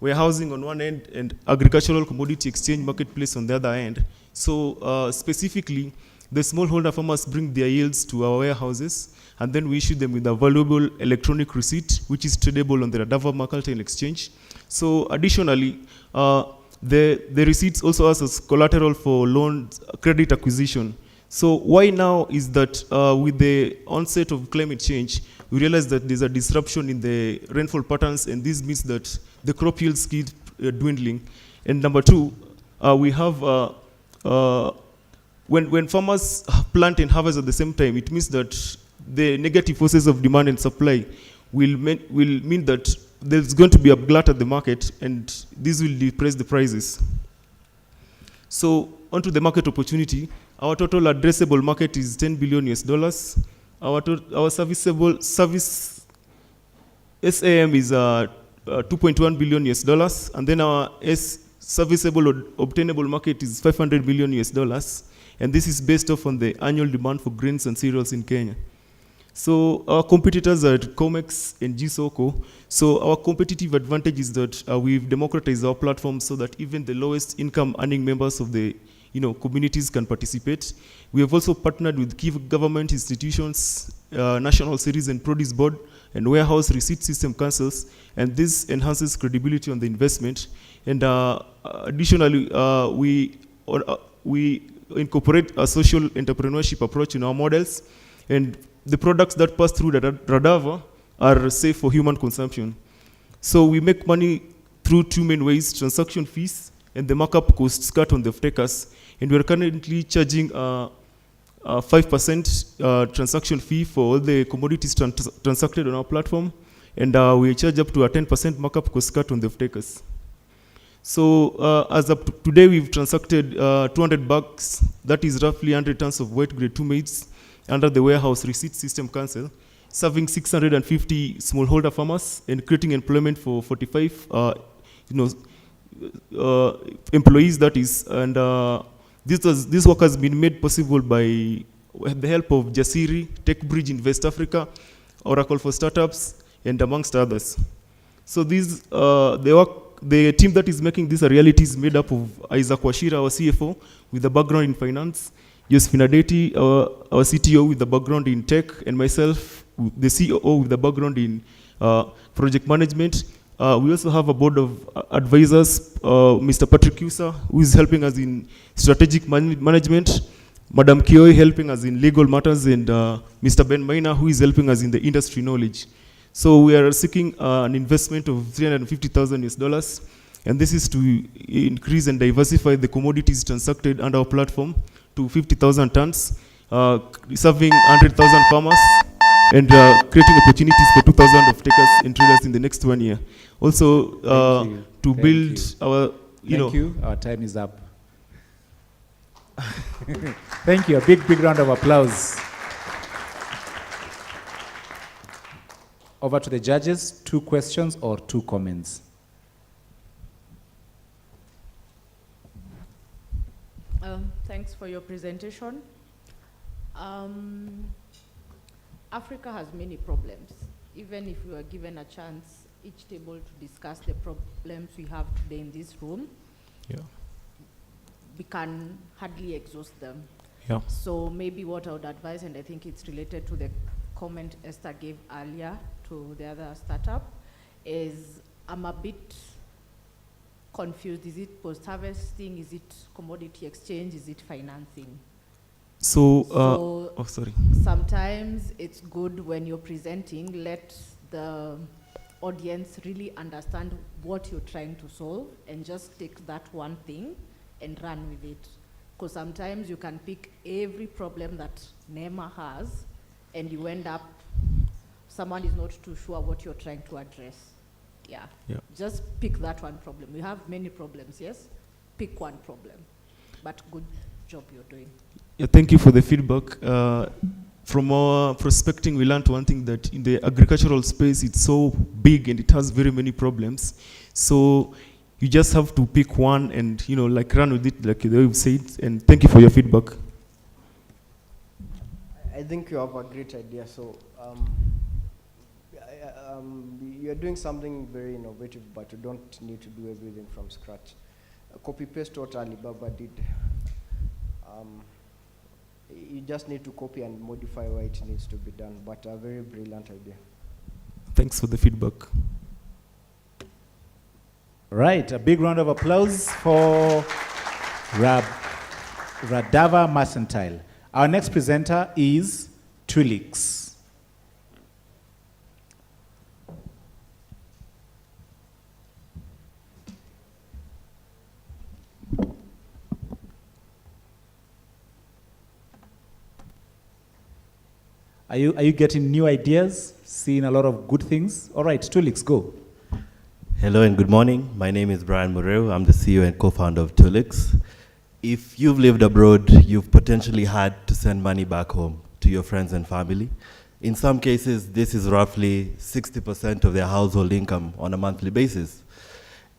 Warehousing on one end and agricultural commodity exchange marketplace on the other end. So specifically, the smallholder farmers bring their yields to our warehouses, and then we issue them with a valuable electronic receipt, which is tradable on the Radava Mercantile exchange. So additionally, the receipts also act as collateral for loan credit acquisition. So why now is that with the onset of climate change, we realize that there's a disruption in the rainfall patterns, and this means that the crop yields keep dwindling. And number 2, we have when farmers plant and harvest at the same time, it means that the negative forces of demand and supply will mean that there's going to be a glut at the market, and this will depress the prices. So onto the market opportunity, our total addressable market is $10 billion. Our serviceable service SAM is $2.1 billion, and then our serviceable obtainable market is $500 million. and this is based off on the annual demand for grains and cereals in Kenya. So our competitors are Comex and Gsoko. So our competitive advantage is that we've democratized our platform so that even the lowest income earning members of the communities can participate. We have also partnered with key government institutions, National Cereals and Produce Board, and Warehouse Receipt System Councils, and this enhances credibility on the investment. And additionally, we incorporate a social entrepreneurship approach in our models, and the products that pass through Radava are safe for human consumption. So we make money through two main ways: transaction fees and the markup costs cut on the off-takers. And we are currently charging 5% transaction fee for all the commodities transacted on our platform, and we charge up to a 10% markup cost cut on the off-takers. So as of today, we've transacted 200 bags, that is roughly 100 tons of wet grade 2 maize, under the Warehouse Receipt System Council, serving 650 smallholder farmers and creating employment for 45 employees, that is. And this work has been made possible by the help of Jasiri, TechBridge in West Africa, Oracle for Startups, and amongst others. So the team that is making this a reality is made up of Isaac Washira, our CFO, with a background in finance, Josephine Adeti, our CTO with a background in tech, and myself, the COO with a background in project management. We also have a board of advisors, Mr. Patrick Yusa, who is helping us in strategic management, Madam Kioi helping us in legal matters, and Mr. Ben Maina, who is helping us in the industry knowledge. So we are seeking an investment of $350,000, and this is to increase and diversify the commodities transacted under our platform to 50,000 tons, serving 100,000 farmers, and creating opportunities for 2,000 off-takers and traders in the next 1 year. Also, to build our, Thank you. Our time is up. Thank you. A big round of applause. Over to the judges. 2 questions or 2 comments. Thanks for your presentation. Africa has many problems. Even if we were given a chance each table to discuss the problems we have today in this room, we can hardly exhaust them. So maybe what I would advise, and I think it's related to the comment Esther gave earlier to the other startup, is I'm a bit confused. Is it post-harvesting? Is it commodity exchange? Is it financing? So sometimes it's good when you're presenting, let the audience really understand what you're trying to solve and just take that one thing and run with it. Because sometimes you can pick every problem that NEMA has and you end up, someone is not too sure what you're trying to address. Just pick that one problem. We have many problems, yes? Pick one problem. But good job you're doing. Thank you for the feedback. From our perspective, we learned one thing, that in the agricultural space, it's so big and it has very many problems. So you just have to pick one and run with it, like the way you said. And thank you for your feedback. I think you have a great idea. So you're doing something very innovative, but you don't need to do everything from scratch. Copy paste what Alibaba did. You just need to copy and modify where it needs to be done, but a very brilliant idea. Thanks for the feedback. Right, a big round of applause for Radava Mercantile. Our next presenter is Twilix. Are you getting new ideas, seeing a lot of good things? All right, Twilix, go. Hello and good morning. My name is Brian Moreu. I'm the CEO and co-founder of Twilix. If you've lived abroad, you've potentially had to send money back home to your friends and family. In some cases, this is roughly 60% of their household income on a monthly basis.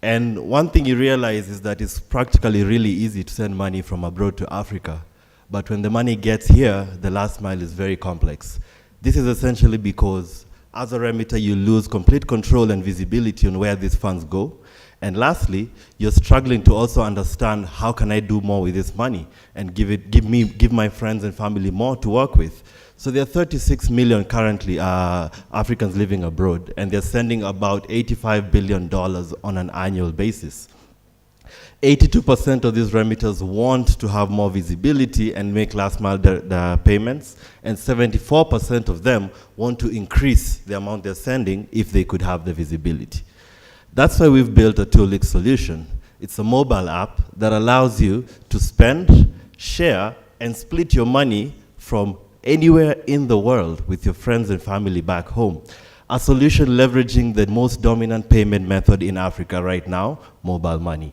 And one thing you realize is that it's practically really easy to send money from abroad to Africa. But when the money gets here, the last mile is very complex. This is essentially because as a remitter, you lose complete control and visibility on where these funds go. And lastly, you're struggling to also understand how can I do more with this money and give my friends and family more to work with. So there are 36 million currently Africans living abroad, and they're sending about $85 billion on an annual basis. 82% of these remitters want to have more visibility and make last mile the payments, and 74% of them want to increase the amount they're sending if they could have the visibility. That's why we've built a Toolix solution. It's a mobile app that allows you to spend, share, and split your money from anywhere in the world with your friends and family back home. A solution leveraging the most dominant payment method in Africa right now, mobile money.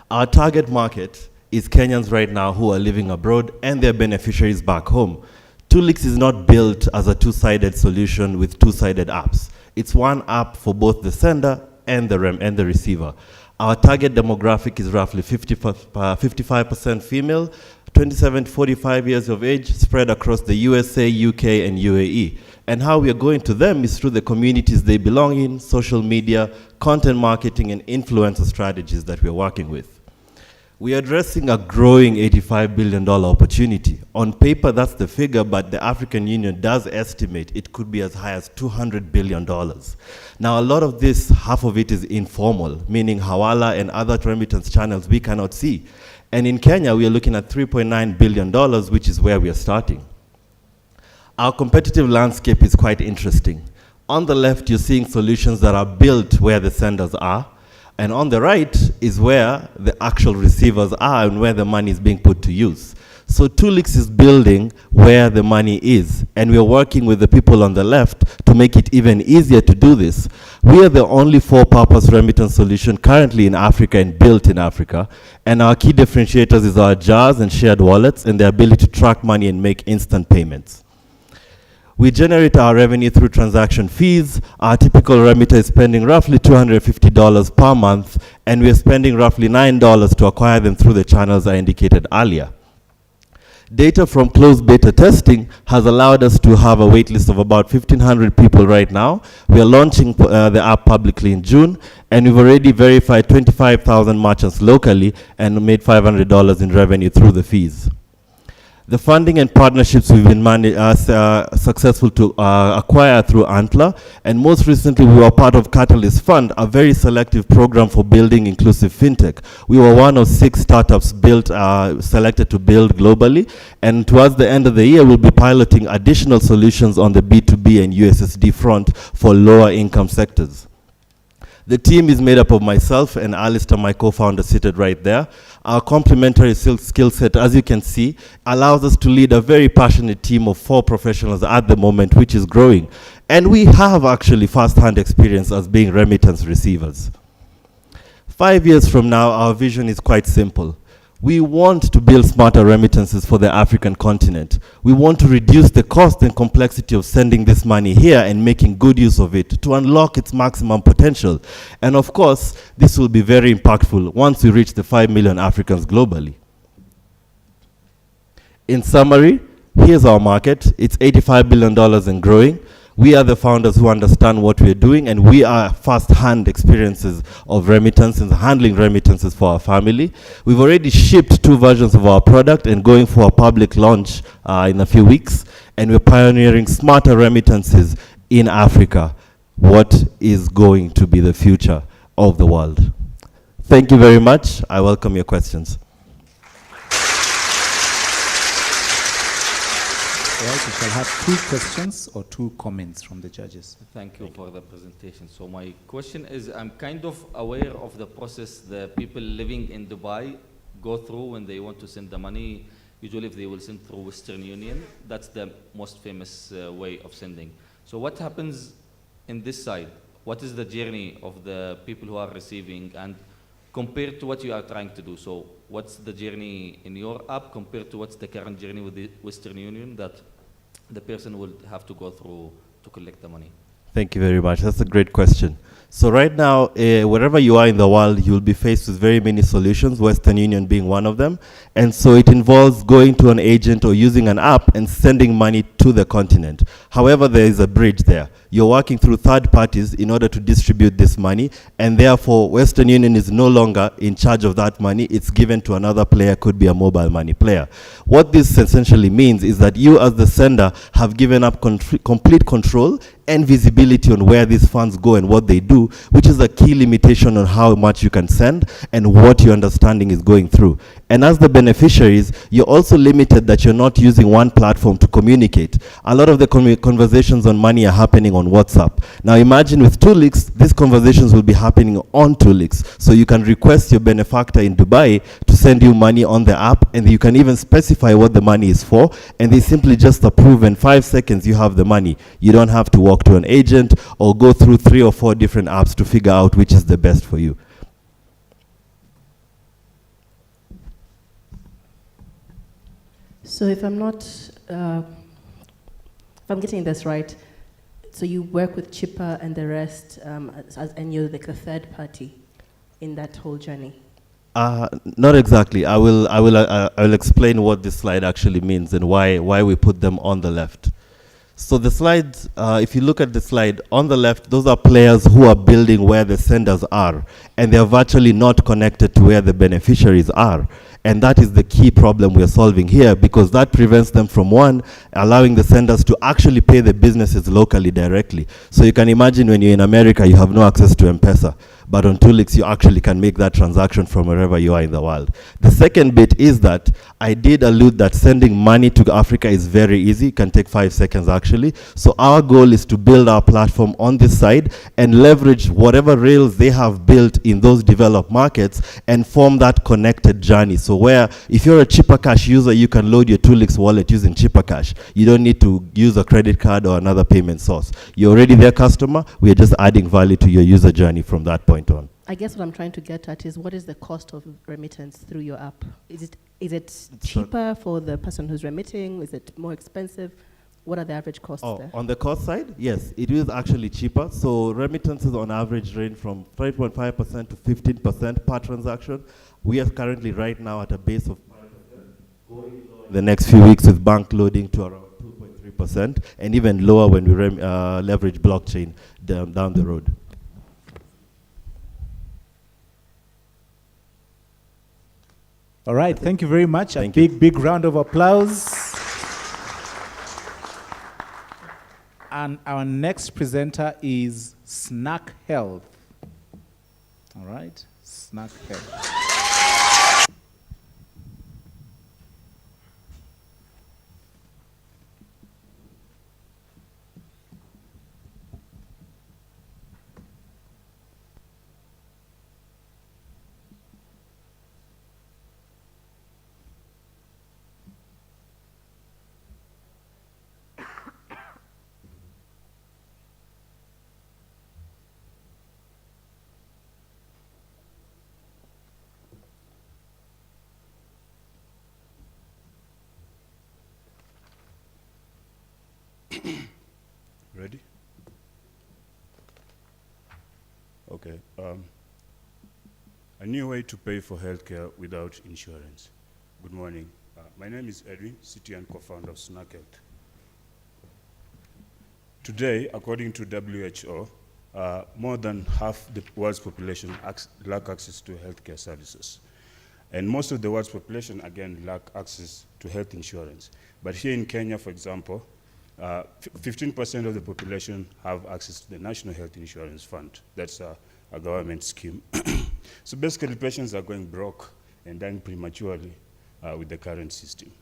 Our target market is Kenyans right now who are living abroad and their beneficiaries back home. Toolix is not built as a two-sided solution with two-sided apps. It's one app for both the sender and the receiver. Our target demographic is roughly 55% female, 27 to 45 years of age, spread across the USA, UK, and UAE. And how we are going to them is through the communities they belong in, social media, content marketing, and influencer strategies that we're working with. We are addressing a growing $85 billion opportunity. On paper, that's the figure, but the African Union does estimate it could be as high as $200 billion. Now, a lot of this, half of it is informal, meaning Hawala and other remittance channels we cannot see. And in Kenya, we are looking at $3.9 billion, which is where we are starting. Our competitive landscape is quite interesting. On the left, you're seeing solutions that are built where the senders are. And on the right is where the actual receivers are and where the money is being put to use. So Toolix is building where the money is, and we're working with the people on the left to make it even easier to do this. We are the only for-purpose remittance solution currently in Africa and built in Africa, and our key differentiators is our jars and shared wallets and the ability to track money and make instant payments. We generate our revenue through transaction fees. Our typical remitter is spending roughly $250 per month, and we're spending roughly $9 to acquire them through the channels I indicated earlier. Data from closed beta testing has allowed us to have a waitlist of about 1,500 people right now. We are launching the app publicly in June, and we've already verified 25,000 merchants locally and made $500 in revenue through the fees. The funding and partnerships we've been successful to acquire through Antler, and most recently we were part of Catalyst Fund, a very selective program for building inclusive fintech. We were one of 6 startups selected to build globally, and towards the end of the year we'll be piloting additional solutions on the B2B and USSD front for lower income sectors. The team is made up of myself and Alistair, my co-founder, seated right there. Our complementary skill set, as you can see, allows us to lead a very passionate team of 4 professionals at the moment, which is growing. And we have actually first-hand experience as being remittance receivers. 5 years from now, our vision is quite simple. We want to build smarter remittances for the African continent. We want to reduce the cost and complexity of sending this money here and making good use of it to unlock its maximum potential. And of course, this will be very impactful once we reach the 5 million Africans globally. In summary, here's our market. It's $85 billion and growing. We are the founders who understand what we're doing, and we are first-hand experiences of remittance and handling remittances for our family. We've already shipped 2 versions of our product and going for a public launch in a few weeks, and we're pioneering smarter remittances in Africa. What is going to be the future of the world? Thank you very much. I welcome your questions. Right, we shall have 2 questions or 2 comments from the judges. Thank you for the presentation. So my question is, I'm kind of aware of the process the people living in Dubai go through when they want to send the money. Usually if they will send through Western Union, that's the most famous way of sending. So what happens in this side? What is the journey of the people who are receiving, and compared to what you are trying to do? So what's the journey in your app compared to what's the current journey with the Western Union that the person will have to go through to collect the money? Thank you very much. That's a great question. So right now, wherever you are in the world, you'll be faced with very many solutions, Western Union being one of them. And so it involves going to an agent or using an app and sending money to the continent. However, there is a bridge there. You're working through third parties in order to distribute this money, and therefore Western Union is no longer in charge of that money. It's given to another player, could be a mobile money player. What this essentially means is that you as the sender have given up complete control and visibility on where these funds go and what they do, which is a key limitation on how much you can send and what your understanding is going through. And as the beneficiaries, you're also limited that you're not using one platform to communicate. A lot of the conversations on money are happening on WhatsApp. Now imagine with Tulix, these conversations will be happening on Tulix. So you can request your benefactor in Dubai to send you money on the app, and you can even specify what the money is for, and they simply just approve. In 5 seconds you have the money. You don't have to walk to an agent or go through 3 or 4 different apps to figure out which is the best for you. So if I'm not, if I'm getting this right, so you work with Chipper and the rest, and you're like the third party in that whole journey? Not exactly. I will explain what this slide actually means and why we put them on the left. So the slides, if you look at the slide, on the left, those are players who are building where the senders are, and they're virtually not connected to where the beneficiaries are. And that is the key problem we're solving here, because that prevents them from, one, allowing the senders to actually pay the businesses locally directly. So you can imagine when you're in America, you have no access to M-Pesa. But on Tulix, you actually can make that transaction from wherever you are in the world. The second bit is that I did allude that sending money to Africa is very easy. It can take 5 seconds, actually. So our goal is to build our platform on this side and leverage whatever rails they have built in those developed markets and form that connected journey. So where, if you're a Chipper Cash user, you can load your Tulix wallet using Chipper Cash. You don't need to use a credit card or another payment source. You're already their customer. We are just adding value to your user journey from that point on. I guess what I'm trying to get at is, what is the cost of remittance through your app? Is it cheaper for the person who's remitting? Is it more expensive? What are the average costs there? On the cost side, yes, it is actually cheaper. So remittances on average range from 5.5% to 15% per transaction. We are currently right now at a base of 5%, going the next few weeks with bank loading to around 2.3%, and even lower when we leverage blockchain down the road. All right, thank you very much. A big round of applause. And our next presenter is Snack Health. All right, Snack Health. Ready? Okay. A new way to pay for healthcare without insurance. Good morning. My name is Edwin, CTO and co-founder of Snack Health. Today, according to WHO, more than half the world's population lack access to healthcare services. And most of the world's population, again, lack access to health insurance. But here in Kenya, for example, 15% of the population have access to the National Health Insurance Fund. That's a government scheme. So basically, patients are going broke and dying prematurely with the current system.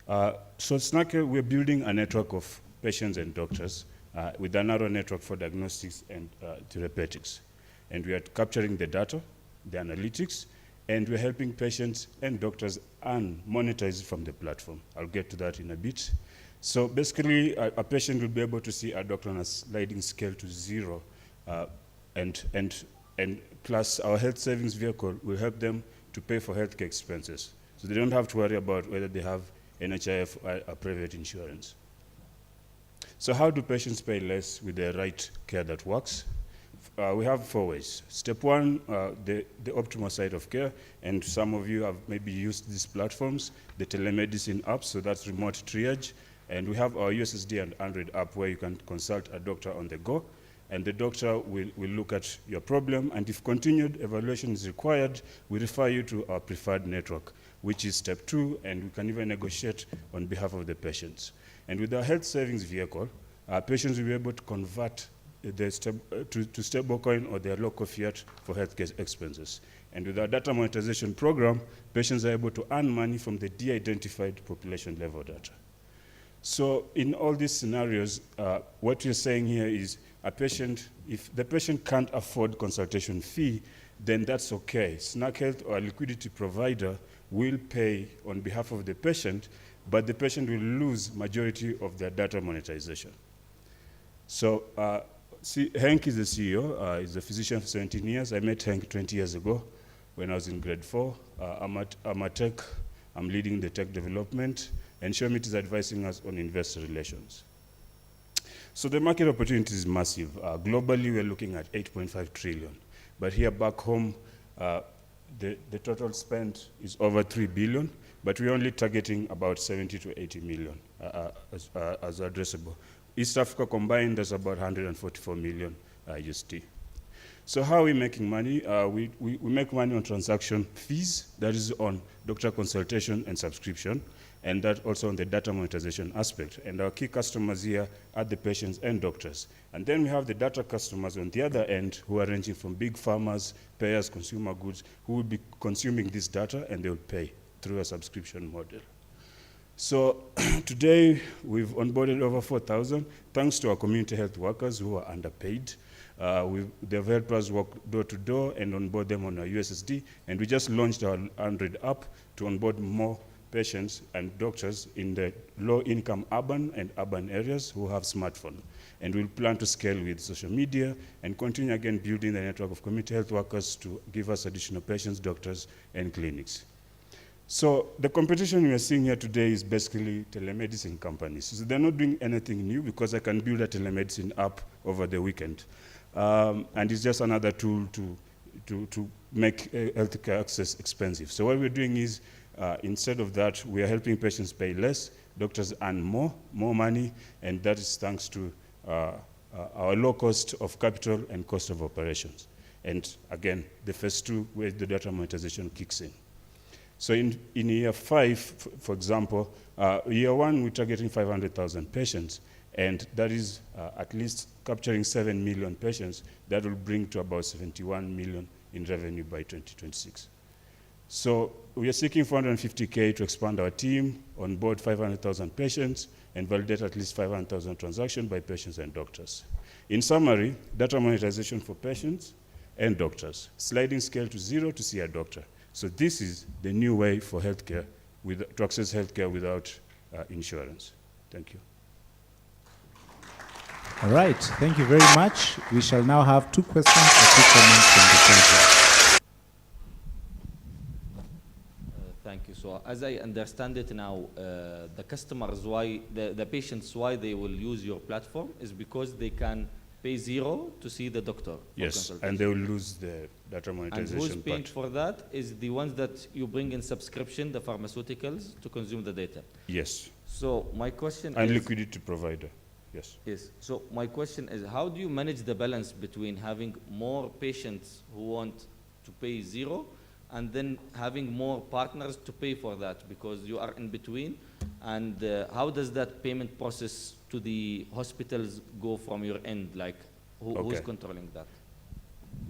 So at Snack, we're building a network of patients and doctors with a narrow network for diagnostics and therapeutics. And we are capturing the data, the analytics, and we're helping patients and doctors and monetize from the platform. I'll get to that in a bit. So basically, a patient will be able to see a doctor on a sliding scale to 0, and plus our health savings vehicle will help them to pay for healthcare expenses. So they don't have to worry about whether they have NHIF or a private insurance. So how do patients pay less with the right care that works? We have 4 ways. Step 1, the optimal site of care, and some of you have maybe used these platforms, the telemedicine apps, so that's remote triage, and we have our USSD and Android app where you can consult a doctor on the go, and the doctor will look at your problem, and if continued evaluation is required, we refer you to our preferred network, which is step 2, and we can even negotiate on behalf of the patients. And with our health savings vehicle, our patients will be able to convert to stablecoin or their local fiat for healthcare expenses. And with our data monetization program, patients are able to earn money from the de-identified population level data. So in all these scenarios, what you're saying here is a patient, if the patient can't afford consultation fee, then that's okay. Snack Health or a liquidity provider will pay on behalf of the patient, but the patient will lose majority of their data monetization. So Henk is the CEO. He's a physician for 17 years. I met Henk 20 years ago when I was in grade 4. I'm at tech. I'm leading the tech development, and Shomit is advising us on investor relations. So the market opportunity is massive. Globally, we're looking at 8.5 trillion. But here back home, the total spend is over 3 billion, but we're only targeting about 70 to 80 million as addressable. East Africa combined, there's about 144 million USD. So how are we making money? We make money on transaction fees, that is on doctor consultation and subscription, and that also on the data monetization aspect. And our key customers here are the patients and doctors. And then we have the data customers on the other end who are ranging from big farmers, payers, consumer goods, who will be consuming this data and they will pay through a subscription model. So today we've onboarded over 4,000 thanks to our community health workers who are underpaid. They've helped us walk door to door and onboard them on our USSD, and we just launched our Android app to onboard more patients and doctors in the low-income urban areas who have smartphones. And we'll plan to scale with social media and continue again building the network of community health workers to give us additional patients, doctors, and clinics. So the competition we are seeing here today is basically telemedicine companies. So they're not doing anything new because I can build a telemedicine app over the weekend. And it's just another tool to make healthcare access expensive. So what we're doing is, instead of that, we are helping patients pay less, doctors earn more money, and that is thanks to our low cost of capital and cost of operations. And again, the phase 2 where the data monetization kicks in. So in year 5, for example, year 1, we're targeting 500,000 patients, and that is at least capturing 7 million patients. That will bring to about 71 million in revenue by 2026. So we are seeking 450K to expand our team, onboard 500,000 patients, and validate at least 500,000 transactions by patients and doctors. In summary, data monetization for patients and doctors, sliding scale to 0 to see a doctor. So this is the new way for healthcare, to access healthcare without insurance. Thank you. All right, thank you very much. We shall now have 2 questions or 2 comments from the judges. Thank you. So as I understand it now, the customers, the patients, why they will use your platform is because they can pay 0 to see the doctor. Yes, and they will lose the data monetization part. And who's paying for that is the ones that you bring in subscription, the pharmaceuticals, to consume the data. Yes. So my question is... And liquidity provider, yes. Yes. So my question is, how do you manage the balance between having more patients who want to pay 0 and then having more partners to pay for that, because you are in between? And how does that payment process to the hospitals go from your end? Like, who's controlling that?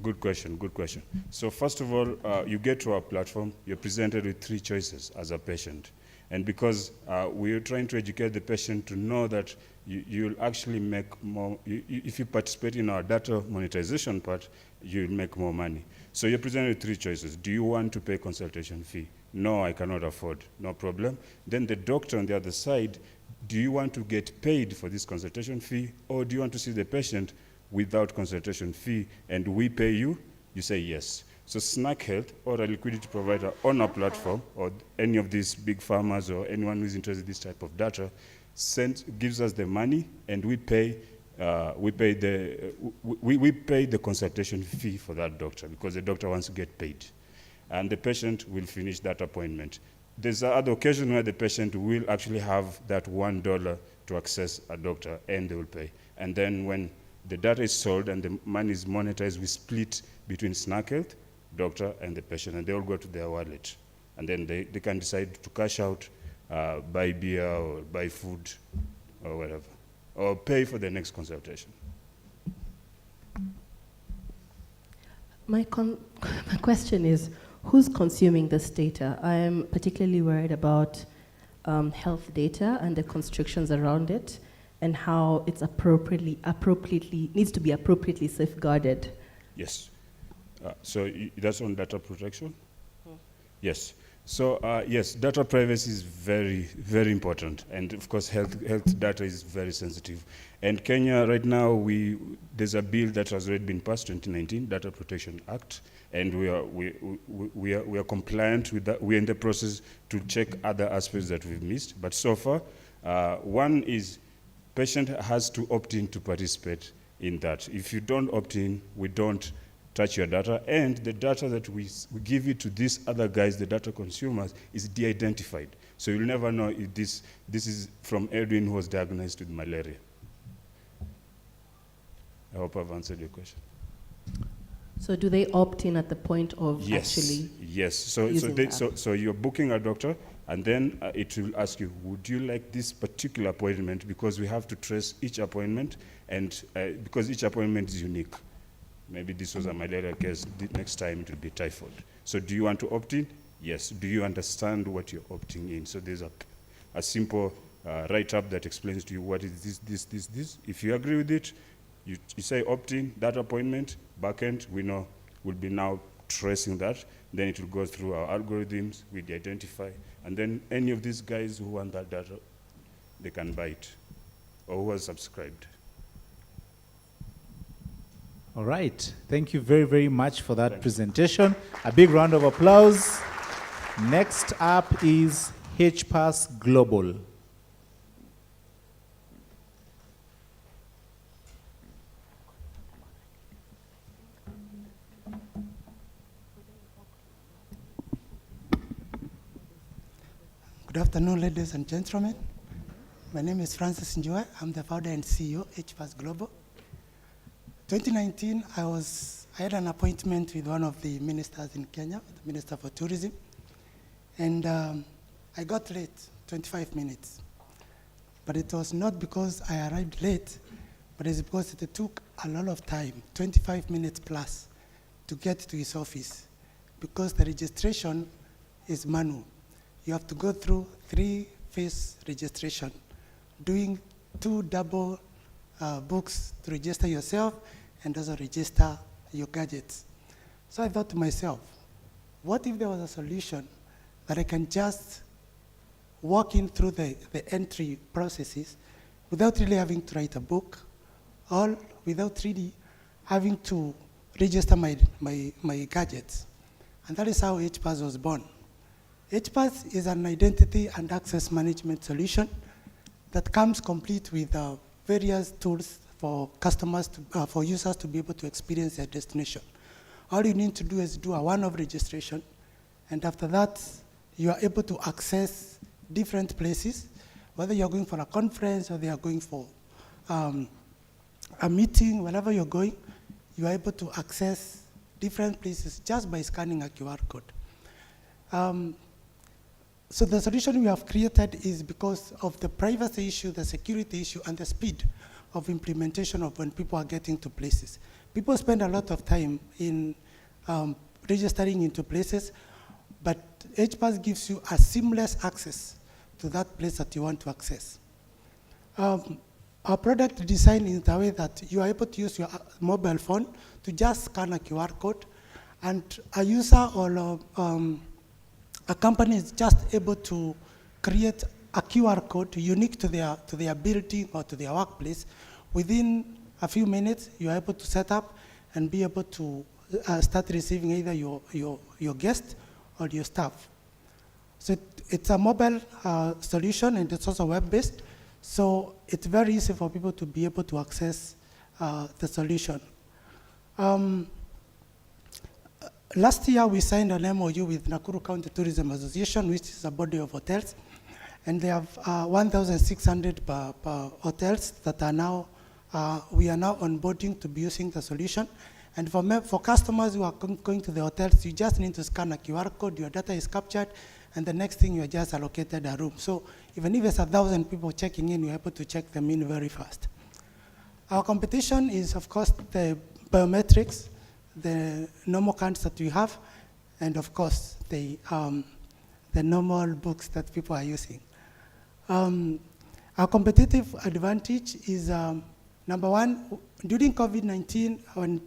Good question, good question. So first of all, you get to our platform, you're presented with 3 choices as a patient. And because we're trying to educate the patient to know that you'll actually make more, if you participate in our data monetization part, you'll make more money. So you're presented with 3 choices. Do you want to pay consultation fee? No, I cannot afford, no problem. Then the doctor on the other side, do you want to get paid for this consultation fee, or do you want to see the patient without consultation fee and we pay you? You say yes. So Snack Health or a liquidity provider on our platform, or any of these big farmers or anyone who's interested in this type of data, gives us the money, and we pay the consultation fee for that doctor, because the doctor wants to get paid. And the patient will finish that appointment. There's other occasion where the patient will actually have that $1 to access a doctor, and they will pay. And then when the data is sold and the money is monetized, we split between Snack Health, doctor, and the patient, and they all go to their wallet. And then they can decide to cash out, buy beer, or buy food, or whatever, or pay for the next consultation. My question is, who's consuming this data? I am particularly worried about health data and the constrictions around it, and how it's needs to be appropriately safeguarded. Yes. So that's on data protection? Yes. So yes, data privacy is very, very important. And of course, health data is very sensitive. And Kenya, right now, there's a bill that has already been passed, 2019, Data Protection Act. And we are compliant with that. We're in the process to check other aspects that we've missed. But so far, one is patient has to opt in to participate in that. If you don't opt in, we don't touch your data, and the data that we give you to these other guys, the data consumers, is de-identified. So you'll never know if this is from Edwin who was diagnosed with malaria. I hope I've answered your question. So do they opt in at the point of actually? Yes. So you're booking a doctor, and then it will ask you, would you like this particular appointment? Because we have to trace each appointment, and because each appointment is unique. Maybe this was a malaria case, next time it will be typhoid. So do you want to opt in? Yes. Do you understand what you're opting in? So there's a simple write-up that explains to you what is this. If you agree with it, you say opt in, that appointment, backend, we know, will be now tracing that. Then it will go through our algorithms, we identify, and then any of these guys who want that data, they can buy it, or who are subscribed. All right. Thank you very, very much for that presentation. A big round of applause. Next up is HPAS Global. Good afternoon, ladies and gentlemen. My name is Francis Njue. I'm the founder and CEO, HPAS Global. 2019, I had an appointment with one of the ministers in Kenya, the Minister for Tourism, and I got late, 25 minutes. But it was not because I arrived late, but it's because it took a lot of time, 25 minutes plus, to get to his office, because the registration is manual. You have to go through 3-phase registration, doing 2 double books to register yourself and also register your gadgets. So I thought to myself, what if there was a solution that I can just walk in through the entry processes without really having to write a book, or without really having to register my gadgets. And that is how HPAS was born. HPAS is an identity and access management solution that comes complete with various tools for customers, for users to be able to experience their destination. All you need to do is do a one-off registration, and after that, you are able to access different places, whether you're going for a conference or they are going for a meeting, wherever you're going, you are able to access different places just by scanning a QR code. So the solution we have created is because of the privacy issue, the security issue, and the speed of implementation of when people are getting to places. People spend a lot of time in registering into places, but HPAS gives you a seamless access to that place that you want to access. Our product design is the way that you are able to use your mobile phone to just scan a QR code, and a user or a company is just able to create a QR code unique to their building or to their workplace. Within a few minutes, you are able to set up and be able to start receiving either your guest or your staff. So it's a mobile solution, and it's also web-based. So it's very easy for people to be able to access the solution. Last year, we signed an MOU with Nakuru County Tourism Association, which is a body of hotels, and they have 1,600 per hotels that are now, we are now onboarding to be using the solution. And for customers who are going to the hotels, you just need to scan a QR code, your data is captured, and the next thing you are just allocated a room. So even if there's 1,000 people checking in, you're able to check them in very fast. Our competition is, of course, the biometrics, the normal cards that we have, and of course, the normal books that people are using. Our competitive advantage is, number one, during COVID-19, when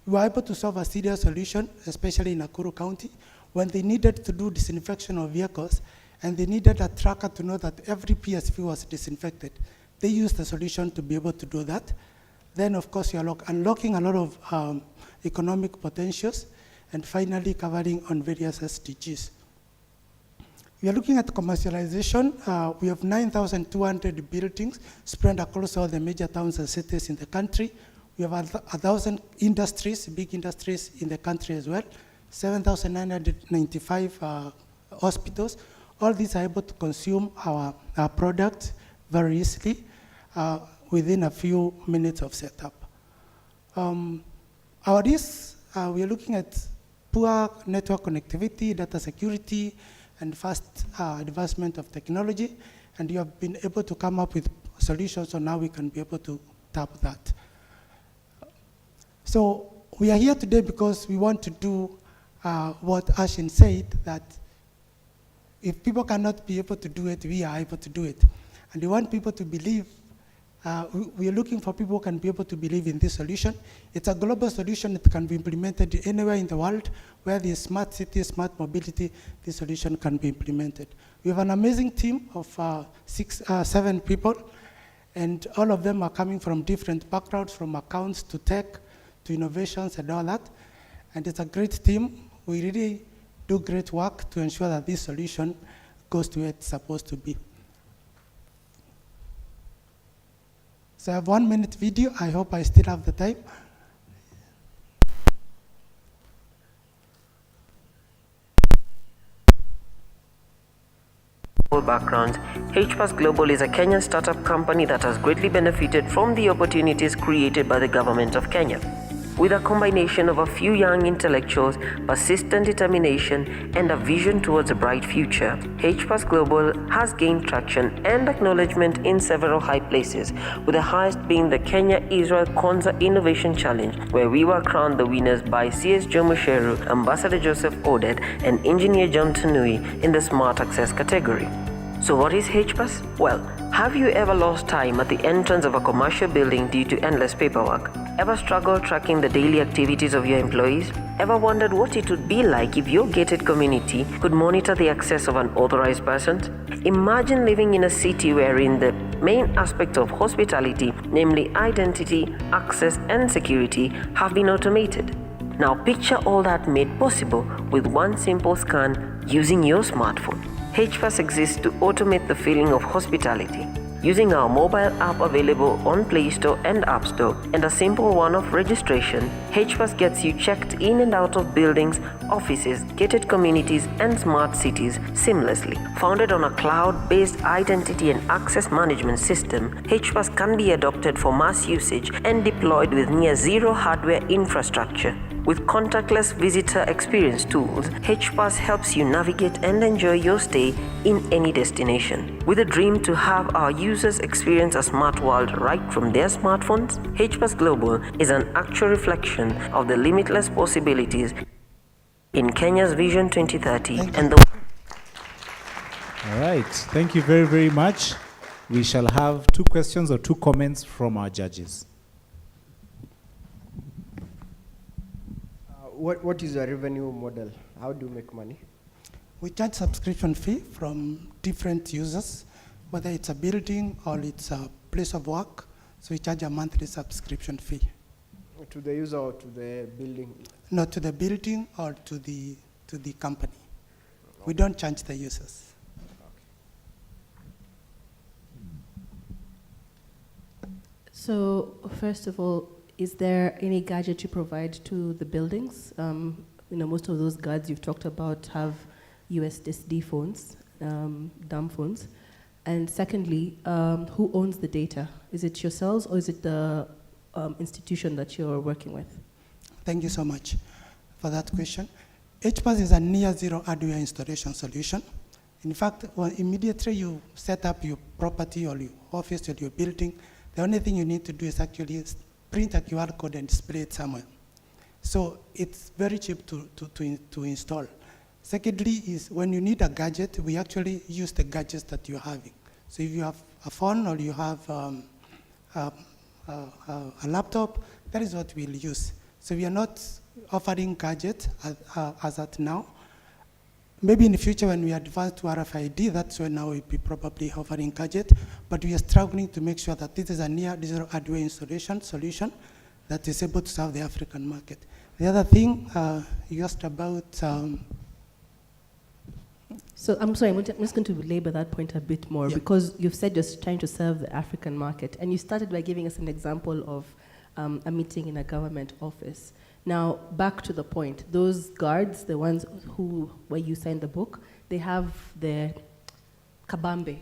we were able to solve a serious solution, especially in Nakuru County, when they needed to do disinfection of vehicles, and they needed a tracker to know that every PSV was disinfected. They used the solution to be able to do that. Then, of course, you're unlocking a lot of economic potentials, and finally covering on various SDGs. We are looking at commercialization. We have 9,200 buildings spread across all the major towns and cities in the country. We have 1,000 industries, big industries in the country as well, 7,995 hospitals. All these are able to consume our product very easily within a few minutes of setup. Our risks, we are looking at poor network connectivity, data security, and fast advancement of technology, and you have been able to come up with solutions, so now we can be able to tap that. So we are here today because we want to do what Ashin said, that if people cannot be able to do it, we are able to do it. And we want people to believe, we are looking for people who can be able to believe in this solution. It's a global solution that can be implemented anywhere in the world where there's smart city, smart mobility, this solution can be implemented. We have an amazing team of 7 people, and all of them are coming from different backgrounds, from accounts to tech to innovations and all that. And it's a great team. We really do great work to ensure that this solution goes to where it's supposed to be. So I have 1 minute video. I hope I still have the time. Backgrounds, HPAS Global is a Kenyan startup company that has greatly benefited from the opportunities created by the government of Kenya. With a combination of a few young intellectuals, persistent determination, and a vision towards a bright future, HPAS Global has gained traction and acknowledgement in several high places, with the highest being the Kenya-Israel Kwanzaa Innovation Challenge, where we were crowned the winners by CS Jomusheru, Ambassador Joseph Odet, and Engineer John Tanui in the Smart Access category. So what is HPAS? Well, have you ever lost time at the entrance of a commercial building due to endless paperwork? Ever struggled tracking the daily activities of your employees? Ever wondered what it would be like if your gated community could monitor the access of unauthorized persons? Imagine living in a city wherein the main aspects of hospitality, namely identity, access, and security, have been automated. Now picture all that made possible with one simple scan using your smartphone. HPAS exists to automate the feeling of hospitality. Using our mobile app available on Play Store and App Store and a simple one-off registration, HPAS gets you checked in and out of buildings, offices, gated communities, and smart cities seamlessly. Founded on a cloud-based identity and access management system, HPAS can be adopted for mass usage and deployed with near-zero hardware infrastructure. With contactless visitor experience tools, HPAS helps you navigate and enjoy your stay in any destination. With a dream to have our users experience a smart world right from their smartphones, HPAS Global is an actual reflection of the limitless possibilities in Kenya's Vision 2030 and the... All right, thank you very, very much. We shall have 2 questions or 2 comments from our judges. What is your revenue model? How do you make money? We charge subscription fee from different users, whether it's a building or it's a place of work. So we charge a monthly subscription fee. To the user or to the building? No, to the building or to the company. We don't charge the users. So, first of all, is there any gadget you provide to the buildings? Most of those guards you've talked about have USSD phones, dumb phones. And secondly, who owns the data? Is it yourselves or is it the institution that you're working with? Thank you so much for that question. HPAS is a near zero hardware installation solution. In fact, immediately you set up your property or your office or your building, the only thing you need to do is actually print a QR code and display it somewhere. So it's very cheap to install. Secondly is when you need a gadget, we actually use the gadgets that you're having. So if you have a phone or you have a laptop, that is what we'll use. So we are not offering gadgets as at now. Maybe in the future when we advance to RFID, that's when now we'll be probably offering gadget, but we are struggling to make sure that this is a near digital hardware installation solution that is able to serve the African market. The other thing you asked about. So I'm sorry, I'm just going to belabor that point a bit more because you've said you're trying to serve the African market, and you started by giving us an example of a meeting in a government office. Now, back to the point, those guards, the ones where you signed the book, they have the kabambe.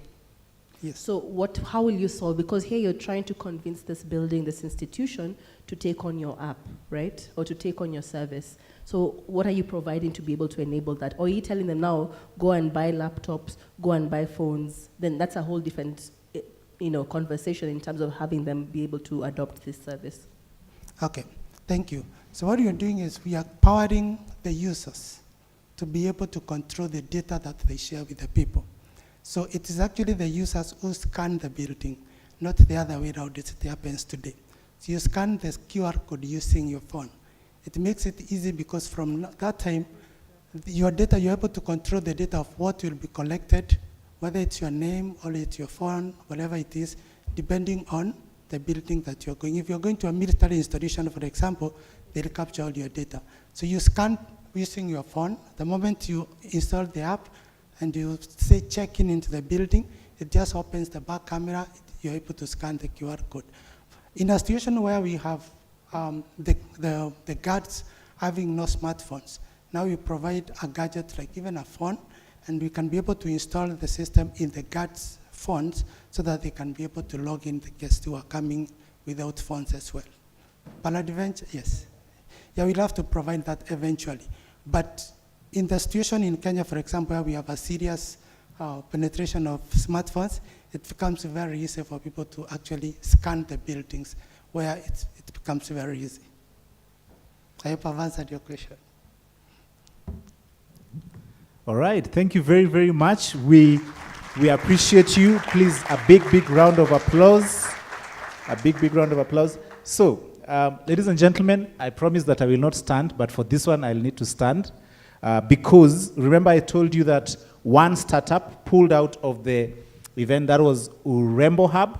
Yes. So how will you solve? Because here you're trying to convince this building, this institution, to take on your app, right? Or to take on your service. So what are you providing to be able to enable that? Or are you telling them now, go and buy laptops, go and buy phones? Then that's a whole different conversation in terms of having them be able to adopt this service. Okay, thank you. So what we are doing is we are powering the users to be able to control the data that they share with the people. So it is actually the users who scan the building, not the other way around it happens today. So you scan the QR code using your phone. It makes it easy because from that time, your data, you're able to control the data of what will be collected, whether it's your name or it's your phone, whatever it is, depending on the building that you're going. If you're going to a military installation, for example, they'll capture all your data. So you scan using your phone. The moment you install the app and you say check in into the building, it just opens the back camera, you're able to scan the QR code. In a situation where we have the guards having no smartphones, now we provide a gadget like even a phone, and we can be able to install the system in the guards' phones so that they can be able to log in the guests who are coming without phones as well. Paladventure, yes. Yeah, we'll have to provide that eventually. But in the situation in Kenya, for example, where we have a serious penetration of smartphones, it becomes very easy for people to actually scan the buildings where it becomes very easy. I hope I've answered your question. All right, thank you very, very much. We appreciate you. Please, a big round of applause. A big round of applause. So, ladies and gentlemen, I promise that I will not stand, but for this one, I'll need to stand. Because, remember I told you that one startup pulled out of the event, that was Urembo Hub.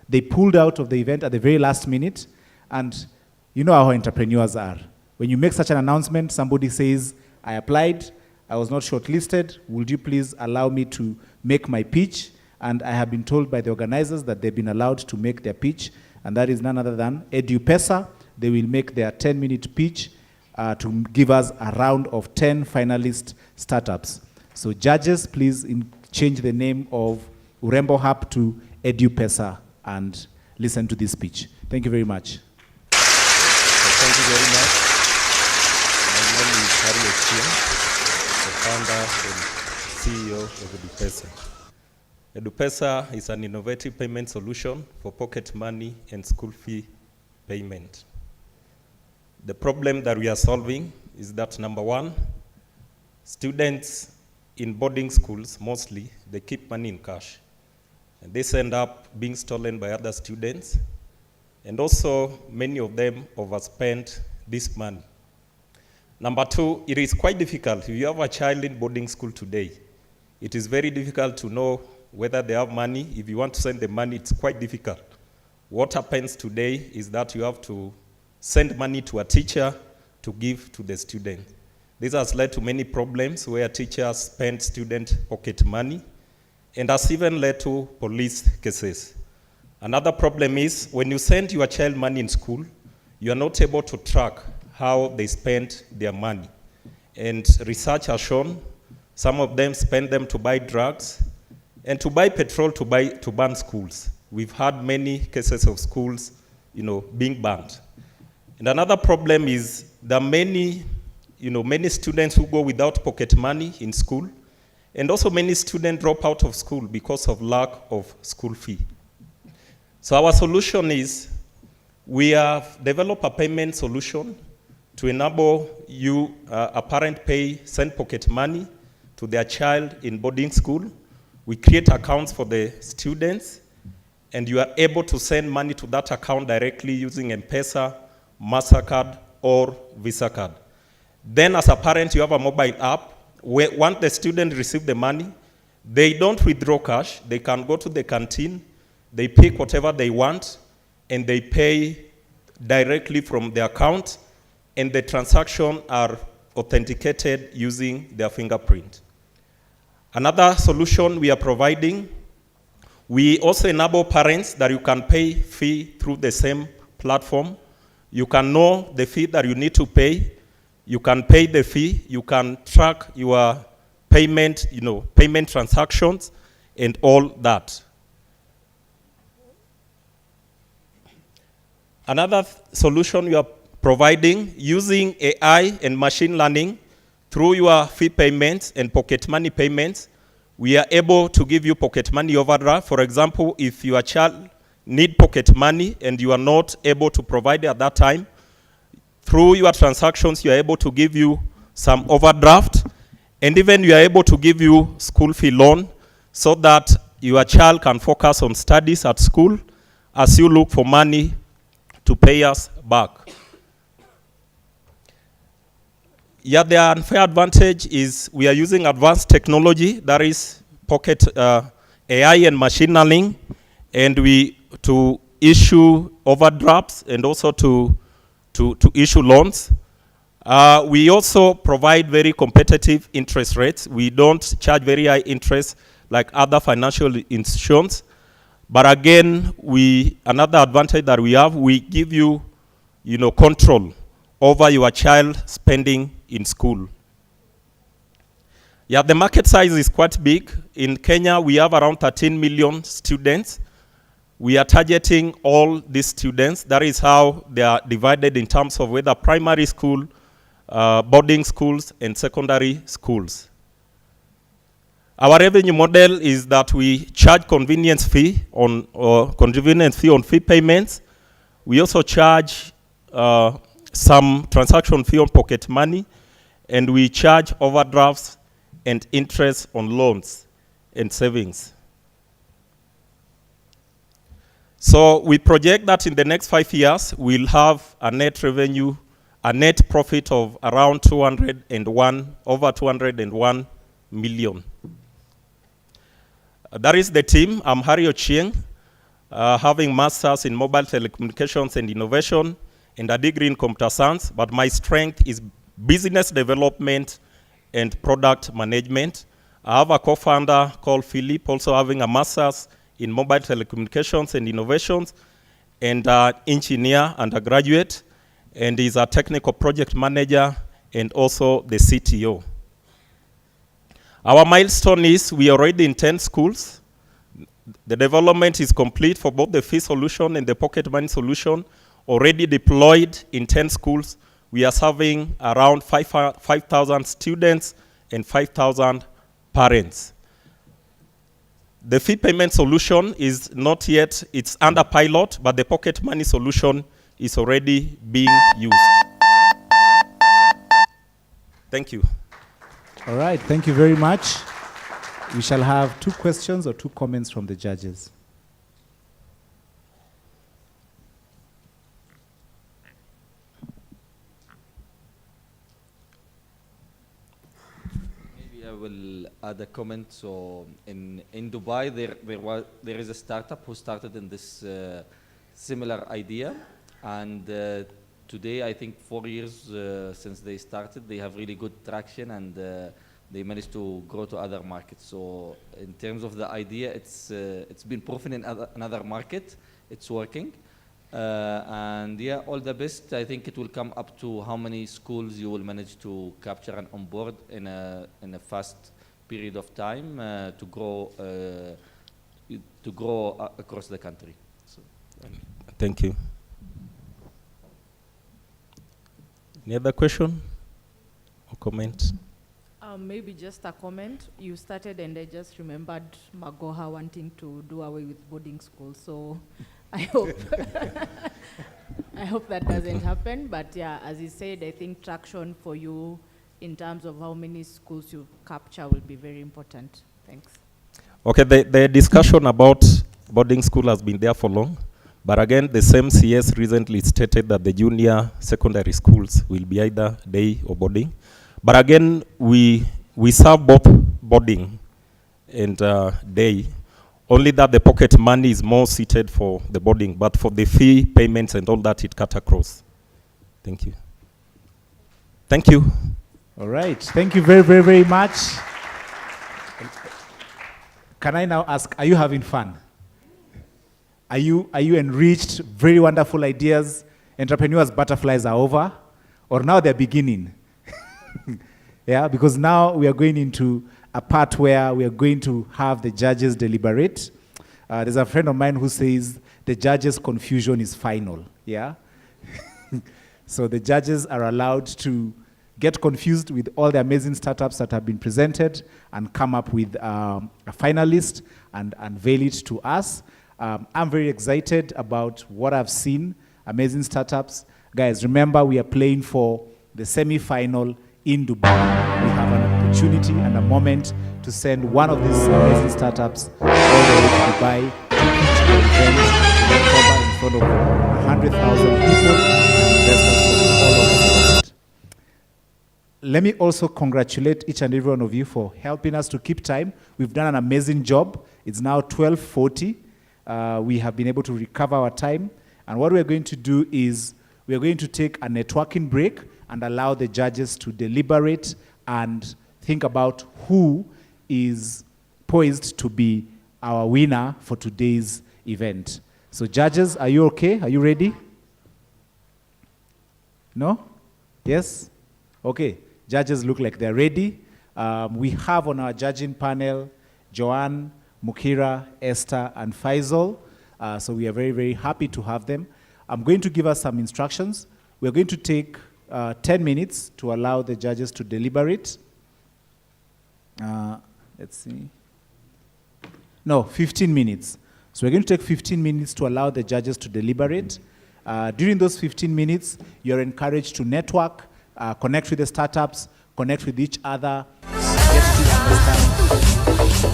They pulled out of the event at the very last minute. And you know how entrepreneurs are. When you make such an announcement, somebody says, I applied, I was not shortlisted, would you please allow me to make my pitch? And I have been told by the organizers that they've been allowed to make their pitch, and that is none other than EduPesa. They will make their 10-minute pitch to give us a round of 10 finalist startups. So judges, please change the name of Urembo Hub to EduPesa and listen to this speech. Thank you very much. Thank you very much. My name is Carlos Chien, the founder and CEO of EduPesa. EduPesa is an innovative payment solution for pocket money and school fee payment. The problem that we are solving is that, number one, students in boarding schools, mostly, they keep money in cash. And this end up being stolen by other students. And also, many of them overspend this money. Number two, it is quite difficult. If you have a child in boarding school today, it is very difficult to know whether they have money. If you want to send the money, it's quite difficult. What happens today is that you have to send money to a teacher to give to the student. This has led to many problems where teachers spend student pocket money and has even led to police cases. Another problem is when you send your child money in school, you are not able to track how they spend their money. And research has shown some of them spend them to buy drugs and to buy petrol to burn schools. We've had many cases of schools, being burned. And another problem is there are many students who go without pocket money in school, and also many students drop out of school because of lack of school fee. So our solution is we have developed a payment solution to enable you, a parent send pocket money to their child in boarding school. We create accounts for the students, and you are able to send money to that account directly using M-Pesa, MasterCard, or Visa card. Then as a parent, you have a mobile app where once the student receives the money, they don't withdraw cash. They can go to the canteen, they pick whatever they want, and they pay directly from the account, and the transactions are authenticated using their fingerprint. Another solution we are providing, we also enable parents that you can pay fee through the same platform. You can know the fee that you need to pay. You can pay the fee. You can track your payment, payment transactions and all that. Another solution we are providing using AI and machine learning through your fee payments and pocket money payments, we are able to give you pocket money overdraft. For example, if your child need pocket money and you are not able to provide it at that time, through your transactions, you are able to give you some overdraft, and even you are able to give you school fee loan so that your child can focus on studies at school as you look for money to pay us back. Yeah, the unfair advantage is we are using advanced technology, that is pocket AI and machine learning, and to issue overdrafts and also to issue loans. We also provide very competitive interest rates. We don't charge very high interest like other financial institutions. But again, another advantage that we have, we give you, control over your child spending in school. Yeah, the market size is quite big. In Kenya, we have around 13 million students. We are targeting all these students. That is how they are divided in terms of whether primary school, boarding schools, and secondary schools. Our revenue model is that we charge convenience fee on fee payments. We also charge some transaction fee on pocket money, and we charge overdrafts and interest on loans and savings. So we project that in the next 5 years, we'll have a net revenue, a net profit of around over 201 million. That is the team. I'm Harry Ochieng, having masters in mobile telecommunications and innovation and a degree in computer science, but my strength is business development and product management. I have a co-founder called Philip, also having a master's in mobile telecommunications and innovations, and an engineer undergraduate, and he's a technical project manager and also the CTO. Our milestone is we are already in 10 schools. The development is complete for both the fee solution and the pocket money solution, already deployed in 10 schools. We are serving around 5,000 students and 5,000 parents. The fee payment solution is not yet, it's under pilot, but the pocket money solution is already being used. Thank you. All right, thank you very much. We shall have 2 questions or 2 comments from the judges. Maybe I will add a comment. So in Dubai, there is a startup who started in this similar idea, and today, I think 4 years since they started, they have really good traction, and they managed to grow to other markets. So in terms of the idea, it's been proven in another market. It's working. And yeah, all the best. I think it will come up to how many schools you will manage to capture and onboard in a fast period of time to grow across the country. So, Thank you. Any other question or comment? Maybe just a comment. You started and I just remembered Magoha wanting to do away with boarding schools. So I hope I hope that doesn't happen. But yeah, as you said, I think traction for you in terms of how many schools you capture will be very important. Thanks. Okay, the discussion about boarding school has been there for long. But again, the same CS recently stated that the junior secondary schools will be either day or boarding. But again, we serve both boarding and day. Only that the pocket money is more suited for the boarding, but for the fee payments and all that, it cut across. Thank you. Thank you. All right. Thank you very, very, very much. Can I now ask, are you having fun? Are you enriched? Very wonderful ideas. Entrepreneurs' butterflies are over, or now they're beginning. Yeah, because now we are going into a part where we are going to have the judges deliberate. There's a friend of mine who says the judges' confusion is final. Yeah. So the judges are allowed to get confused with all the amazing startups that have been presented and come up with a finalist and unveil it to us. I'm very excited about what I've seen, amazing startups. Guys, remember we are playing for the semi-final in Dubai. We have an opportunity and a moment to send one of these amazing startups all the way to Dubai to pitch the event in October in front of 100,000 people and investors from all over the world. Let me also congratulate each and every one of you for helping us to keep time. We've done an amazing job. It's now 12:40. We have been able to recover our time. And what we're going to do is we're going to take a networking break and allow the judges to deliberate and think about who is poised to be our winner for today's event. So judges, are you okay? Are you ready? No? Yes? Okay. Judges look like they're ready. We have on our judging panel Joanne, Mukira, Esther, and Faisal. So we are very, very happy to have them. I'm going to give us some instructions. We're going to take 10 minutes to allow the judges to deliberate. Let's see. No, 15 minutes. So we're going to take 15 minutes to allow the judges to deliberate. During those 15 minutes, you're encouraged to network, connect with the startups, connect with each other, get to understand,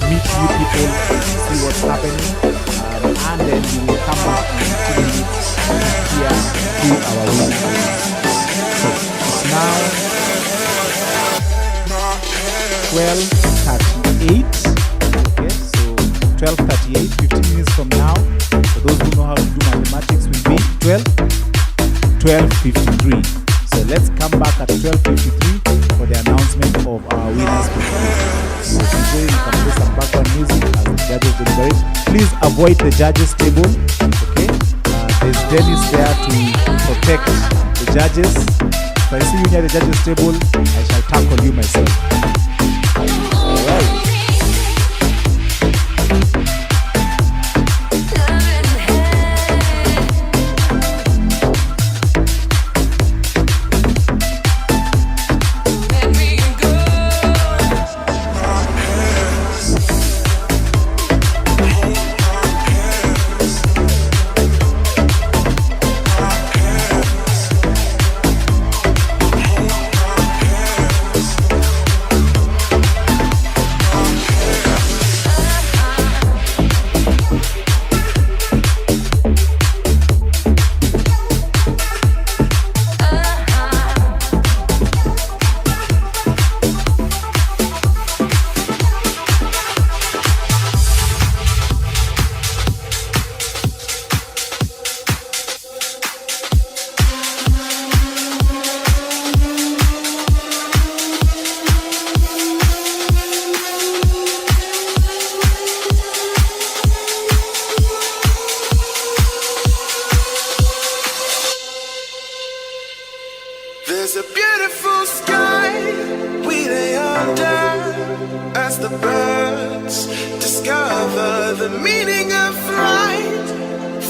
meet new people, see what's happening, and then we will come back in 15 minutes to hear who our winner is. So it's now 12:38. Okay, so 12:38, 15 minutes from now. For those who know how to do mathematics, will be 12:53. So let's come back at 12:53 for the announcement of our winners. So today you can play some background music as the judges deliberate. Please avoid the judges table. Okay, there's Dennis there to protect the judges. If I see you near the judges table, I shall tackle you myself. All right. a beautiful sky we lay under as the birds discover the meaning of flight.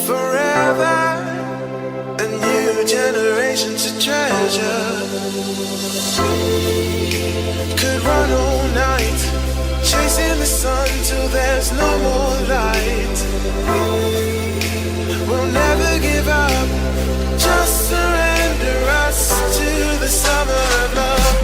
Forever, a new generation to treasure. Could run all night, chasing the sun till there's no more light. We'll never give up, just surrender us to the summer of love.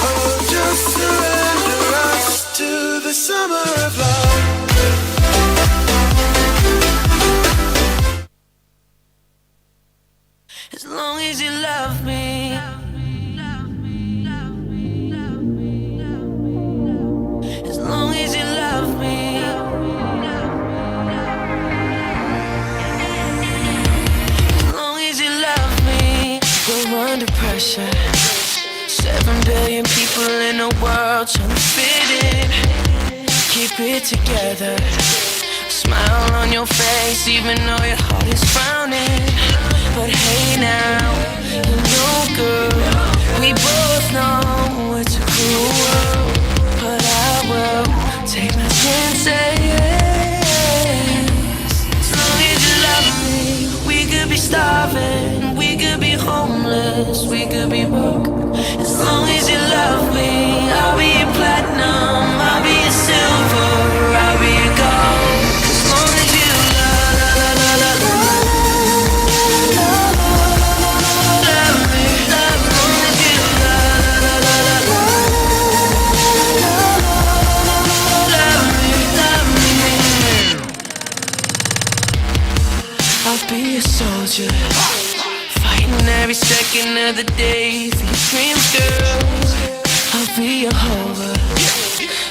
Oh, just surrender us to the summer of love. As long as you love me, as long as you love me, as long as you love me. We're under pressure. 7 billion people in the world trying to fit in. Keep it together. Smile on your face even though your heart is frowning. But hey now, you know girl, we both know it's a cruel world. But I will take my chances. As long as you love me, we could be starving, we could be homeless, we could be broke. As long as you love me, I'll be your platinum, I'll be your silver, I'll be your gold. As long as you love me, as long as you love me. I'll be a soldier, fighting every second of the day for your dreams, girl. I'll be your hover.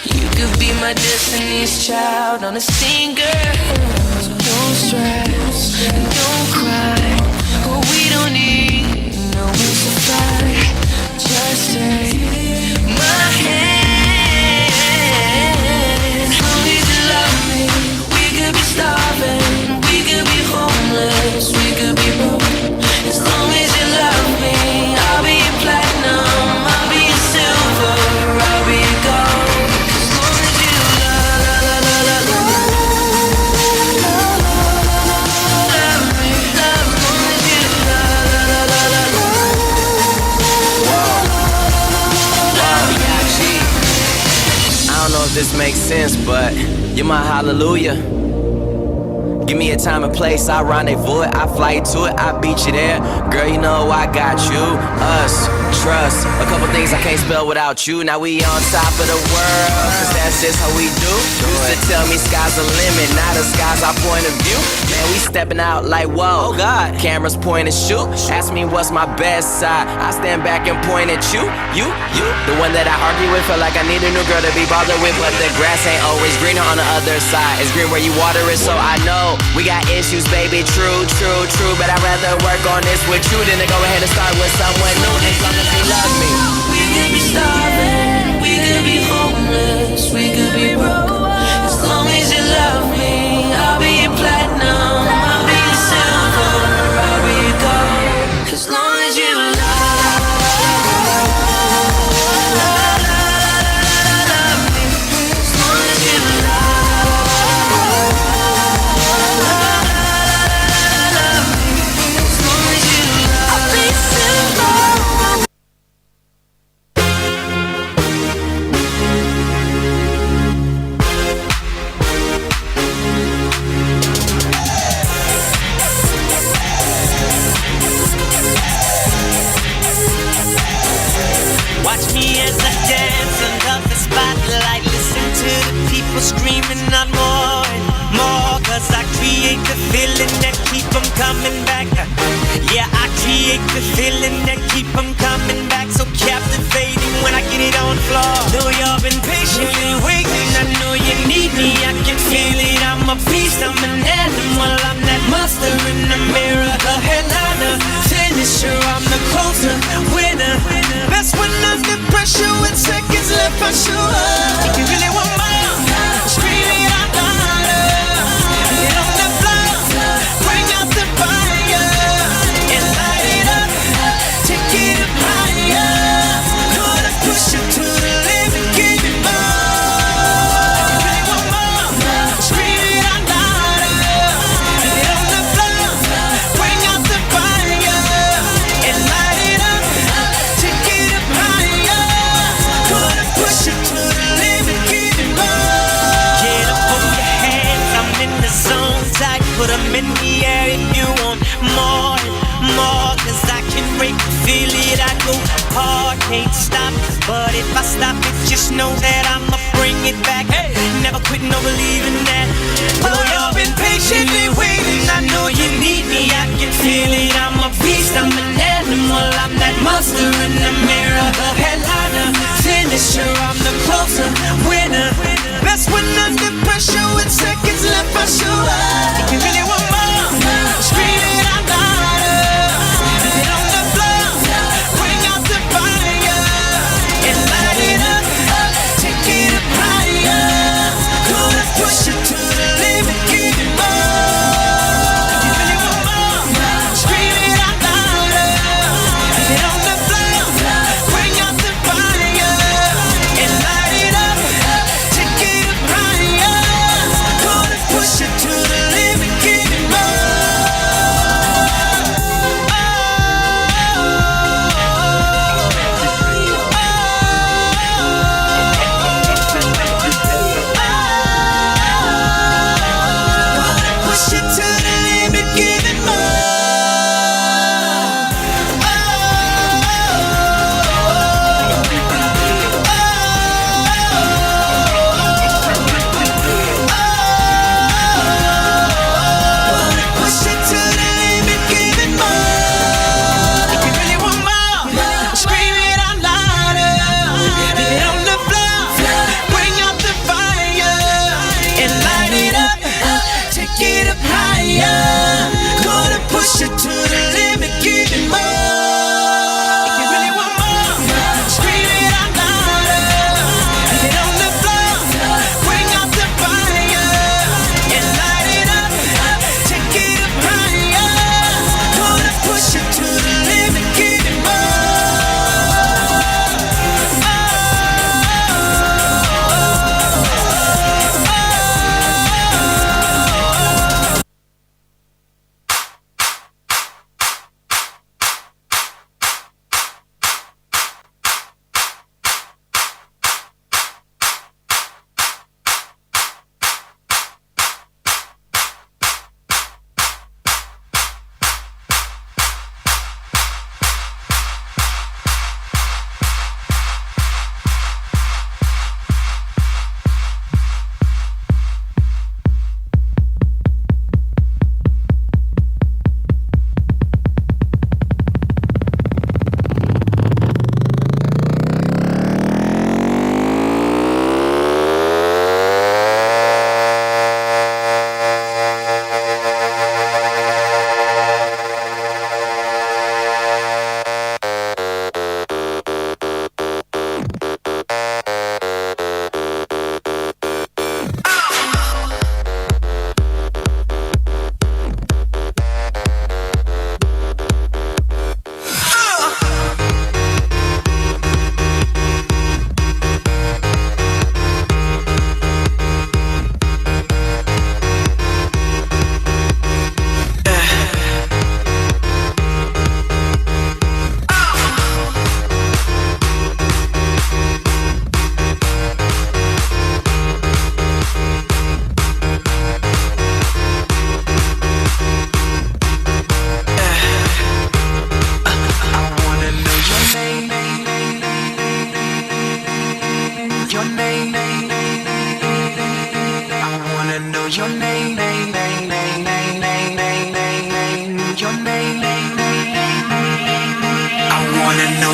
You could be my destiny's child on a stinger. So don't stress and don't cry. Oh, we don't need no wings to fly. Just take my hand. As long as you love me, we could be starving, we could be homeless, we could be broke. As long as you love me, I'll be your platinum, I'll be your silver, I'll be your gold. As long as you love me, as long as you I don't know if this makes sense, but you're my hallelujah. Give me a time and place, I rendezvous it, I fly to it, I beat you there. Girl, you know I got you, us, trust. A couple things I can't spell without you. Now we on top of the world, cause that's just how we do. Used to tell me sky's the limit, now the sky's our point of view. Man, we stepping out like whoa, oh God. Cameras point and shoot. Ask me what's my best side, I stand back and point at you. The one that I argue with, feel like I need a new girl to be bothered with. But the grass ain't always greener on the other side. It's green where you water it, so I know we got issues, baby, true. But I'd rather work on this with you than to go ahead and start with someone new. As long as you love me. we could be starving, we could be homeless, we could be broke. As long as you love me, I'll be your platinum, I'll be your silver, I'll be your gold. As long as you love me, as long as you Watch me as I dance under the spotlight. Listen to the people screaming out more and more. Cause I create the feeling that keep them coming back. Yeah, I create the feeling that keep them coming back. So captivating when I get it on the floor. Know y'all been patiently waiting. I know you need me, I can feel it. I'm a beast, I'm an animal. I'm that monster in the mirror. The headliner, finisher, I'm the closer, winner. Best when under pressure with seconds left, I show up. If you really want more, feel it, I go hard, can't stop. But if I stop it, just know that I'ma bring it back. Hey, never quit, no believing that. Oh, you've been patiently waiting. I know you need me, I can feel it. I'm a beast, I'm an animal. I'm that monster in the mirror, the headliner, finisher. I'm the closer, winner. Best when under pressure with seconds left, I show up. If you really want more, scream it out louder. Get on the floor, bring out the fire, and light it up, take it up higher. Gonna push it to the limit, give it more. If you really want more, scream it out louder. Get on the floor, bring out the fire, and light it up, take it up higher. Gonna push it to the limit, give it more. Push it to the limit, give it more. Push it to the limit, give it more. If you really want more, scream it out louder. Leave it on the floor, bring out the fire, and light it up, take it up higher. Gonna push it to the limit, give it more. If you really want more, scream it out louder. Leave it on the floor, bring out the fire, and light it up, take it up higher. Gonna push it to the limit, give it more.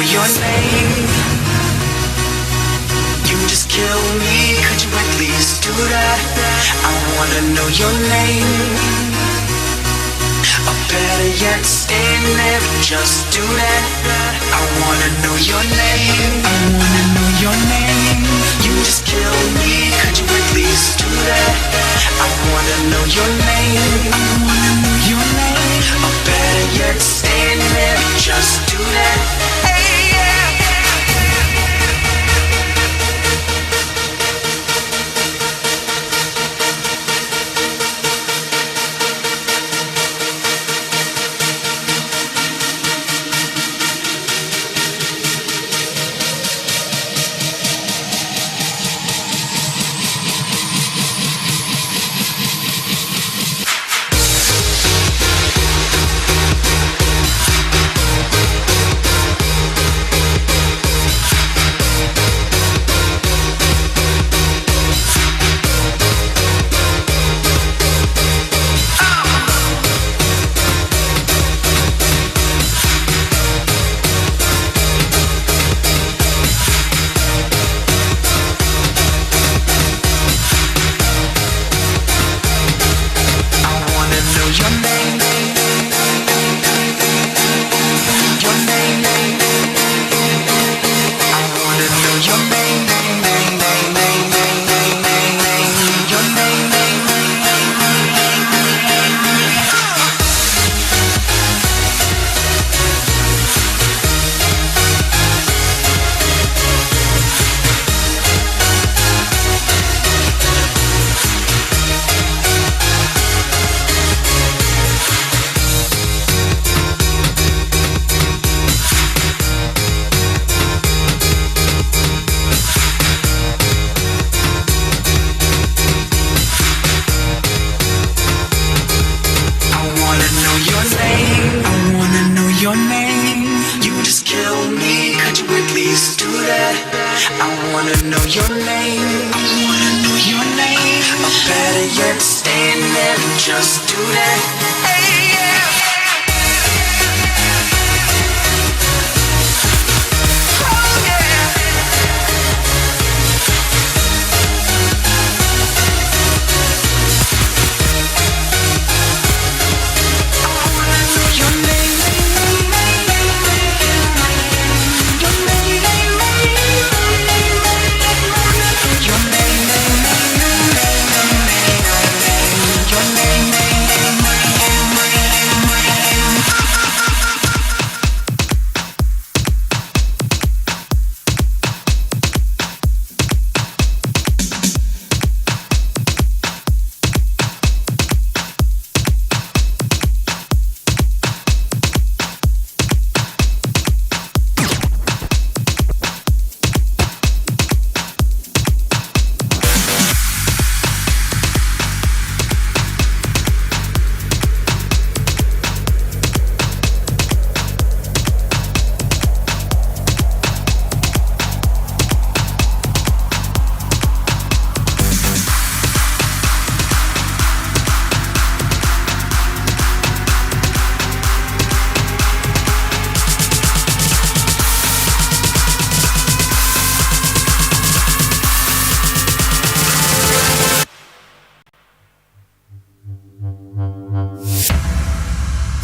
Your name, you just kill me. Could you at least do that? I wanna know your name. Or better yet, stay there, just do that. I wanna know your name. I wanna know your name. You just kill me. Could you at least do that? I wanna know your name. I wanna know your name. Or better yet, stay there, just do that. Hey, yeah. wanna know your name. I wanna know your name. Or better yet, stand there and just do that. Hey, yeah. Oh, yeah. I wanna know your name.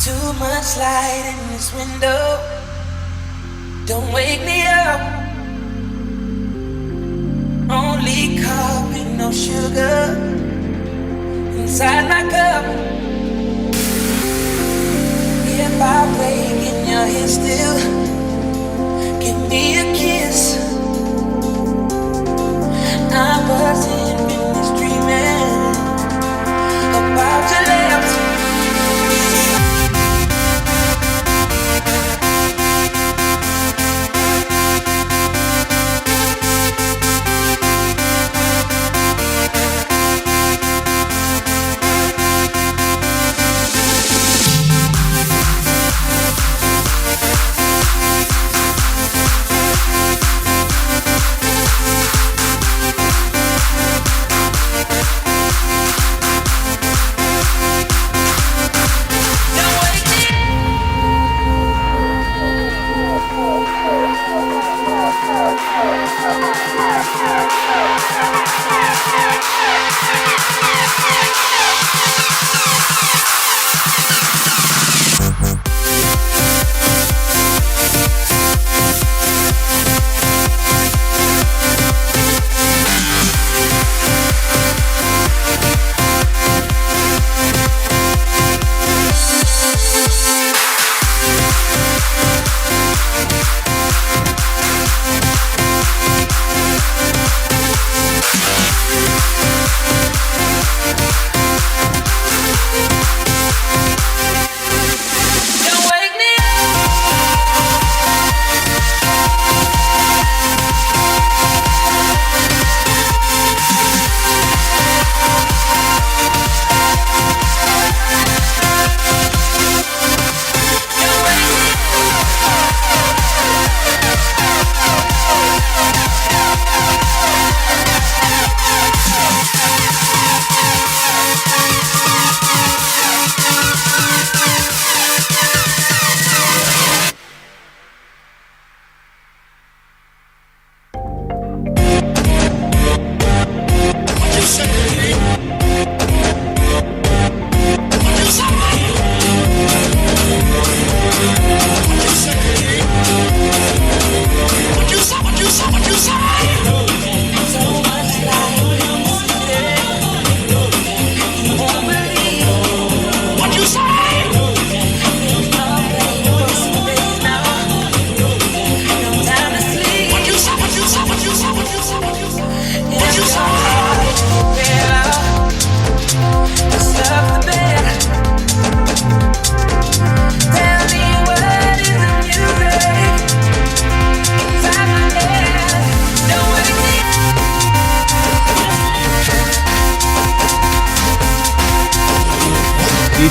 Too much light in this window. Don't wake me up. Only coffee, no sugar inside my cup. If I wake and you're here still, give me a kiss. I wasn't finished dreaming about your lips.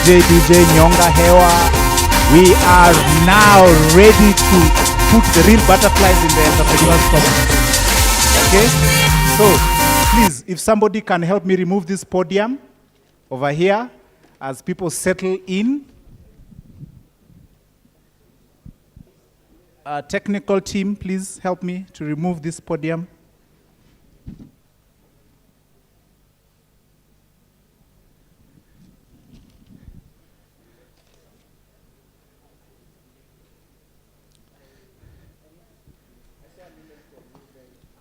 DJ Nyonga Hewa. We are now ready to put the real butterflies in the entrepreneur's stomach. Okay? So, please, if somebody can help me remove this podium over here as people settle in. Technical team, please help me to remove this podium.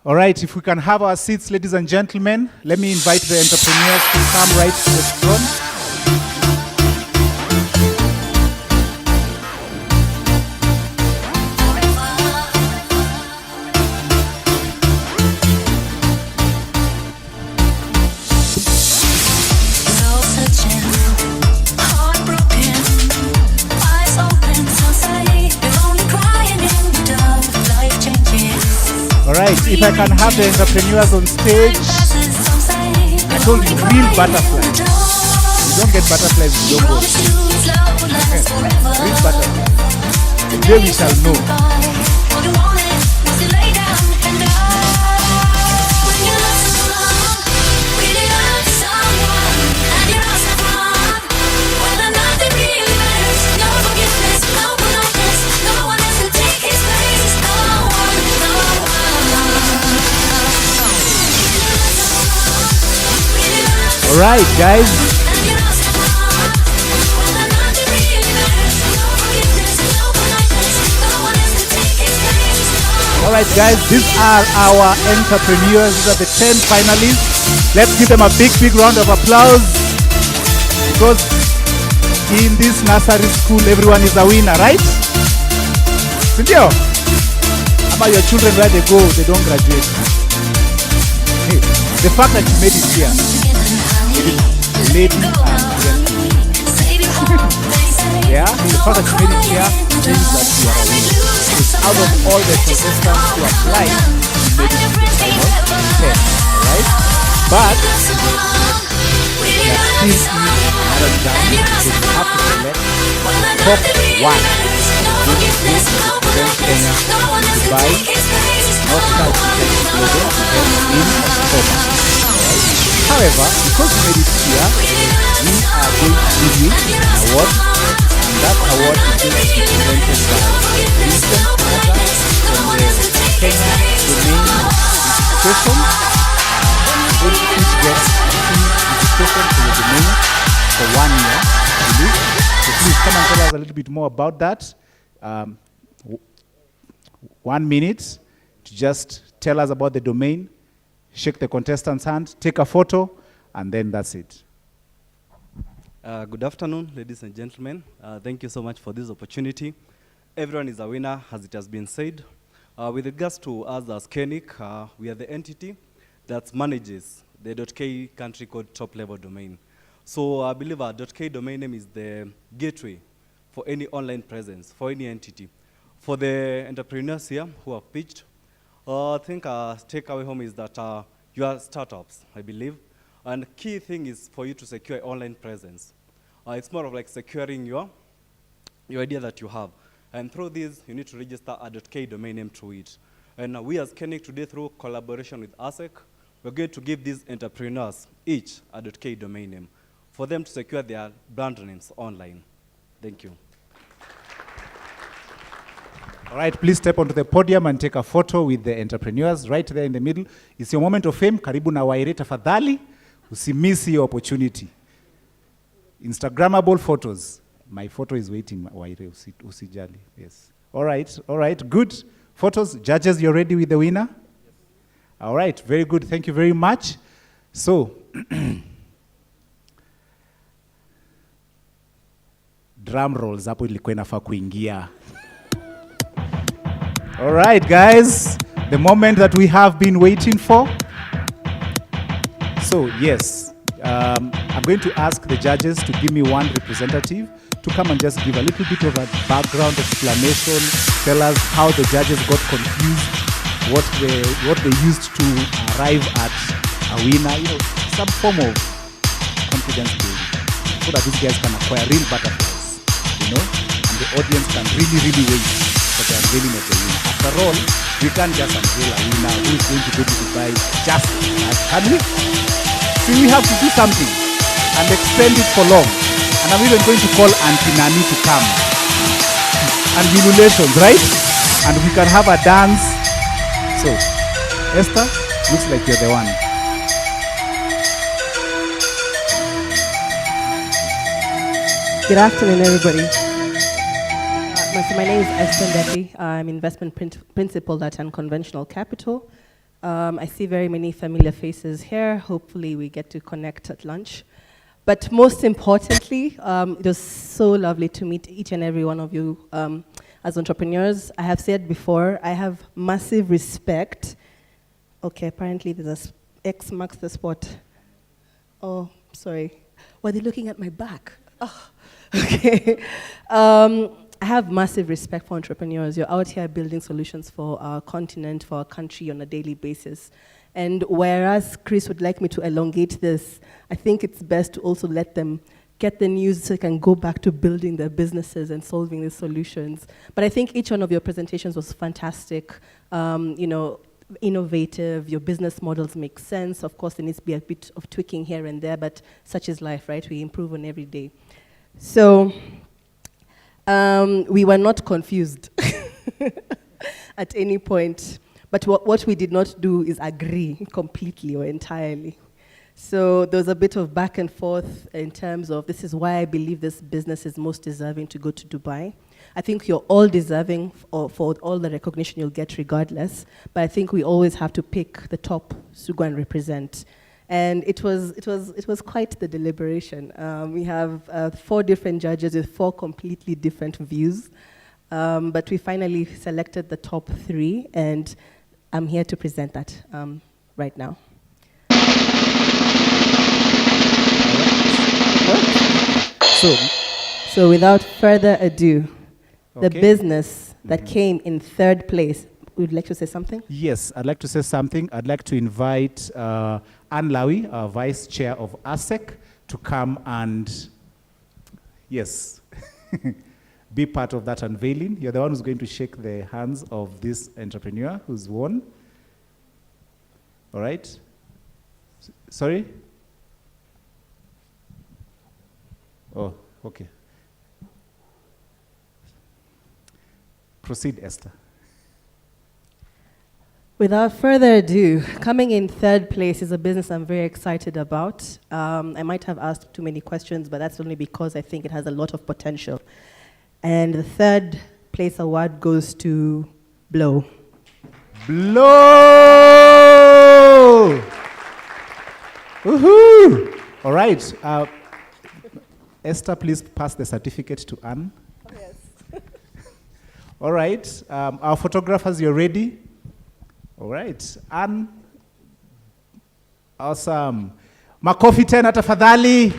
All right, if we can have our seats, ladies and gentlemen, let me invite the entrepreneurs to come right to the front. All right, if I can have the entrepreneurs on stage. I told you, real butterflies. You don't get butterflies, you don't go. Real butterflies. Today we shall know. All right, guys. All right, guys, these are our entrepreneurs. These are the 10 finalists. Let's give them a big, big round of applause. Because in this nursery school, everyone is a winner, right? Sindio? About your children, where they go, they don't graduate. Hey, the fact that you made it here. Ladies and gentlemen. Yeah, the fact that you made it here means that you are a winner. Because out of all the contestants who applied, you made it to the final 10, alright? But there still is another chance because you have to select top one. This is represent Kenya in Dubai, not South Africa Global, in October. However, because you made it here, we are going to give you an award, and that award is going to be presented by Vincent Mata from the Kenya Domain Registration. Going to each get registration for the domain for 1 year, I believe. So please come and tell us a little bit more about that. 1 minute to just tell us about the domain. Shake the contestant's hand, take a photo, and then that's it. Good afternoon, ladies and gentlemen. Thank you so much for this opportunity. Everyone is a winner, as it has been said. With regards to us as KENIC, we are the entity that manages the .k country code top-level domain. So I believe our .k domain name is the gateway for any online presence, for any entity. For the entrepreneurs here who have pitched, I think our takeaway home is that you are startups, I believe. And the key thing is for you to secure online presence. It's more of like securing your idea that you have. And through this, you need to register a .k domain name through it. And we as KENIC today, through collaboration with ASSEK, we're going to give these entrepreneurs each a .k domain name for them to secure their brand names online. Thank you. All right, please step onto the podium and take a photo with the entrepreneurs right there in the middle. It's your moment of fame. Karibu na Waire tafadhali. Usimiss your opportunity. Instagrammable photos. My photo is waiting, Waire, usijali. Yes. All right, good. Photos. Judges, you're ready with the winner? Yes. All right, very good. Thank you very much. So, drum rolls hapo ilikuwa inafaa kuingia. All right, guys, the moment that we have been waiting for. So, yes, I'm going to ask the judges to give me one representative to come and just give a little bit of a background explanation, tell us how the judges got confused, what they used to arrive at a winner, some form of confidence building, so that these guys can acquire real butterflies, and the audience can really, really wait. But they are really not the winner. After all, We can't just unveil a winner who is going to go to Dubai just that, can we? See, we have to do something and extend it for long. And I'm even going to call Auntie Nani to come. And ululations, right? And we can have a dance. So, Esther, looks like you're the one. Good afternoon, everybody. My name is Esther Ndeti. I'm investment principal at Unconventional Capital. I see very many familiar faces here. Hopefully, we get to connect at lunch. But most importantly, it was so lovely to meet each and every one of you as entrepreneurs. I have said before, I have massive respect. Okay, apparently there's a X marks the spot. Oh, sorry. Were they looking at my back? Oh, okay. I have massive respect for entrepreneurs. You're out here building solutions for our continent, for our country on a daily basis. And whereas Chris would like me to elongate this, I think it's best to also let them get the news so they can go back to building their businesses and solving the solutions. But I think each one of your presentations was fantastic, innovative, your business models make sense. Of course, there needs to be a bit of tweaking here and there, but such is life, right? We improve on every day. So we were not confused at any point. But what we did not do is agree completely or entirely. So there was a bit of back and forth in terms of this is why I believe this business is most deserving to go to Dubai. I think you're all deserving for all the recognition you'll get regardless, but I think we always have to pick the top to go and represent. And it was quite the deliberation. We have 4 different judges with 4 completely different views, but we finally selected the top 3, and I'm here to present that right now. So without further ado, the business that came in 3rd place, would you like to say something? Yes, I'd like to say something. I'd like to invite Anne Lawi, our Vice Chair of ASSEK, to come and, yes, be part of that unveiling. You're the one who's going to shake the hands of this entrepreneur who's won. All right? Sorry? Oh, okay. Proceed, Esther. Without further ado, coming in 3rd place is a business I'm very excited about. I might have asked too many questions, but that's only because I think it has a lot of potential. And the 3rd place award goes to Blow. Blow! Woohoo! All right. Esther, please pass the certificate to Anne. Oh, yes. All right. Our photographers, you're ready? All right. Anne. Awesome. Makofi tena tafadhali.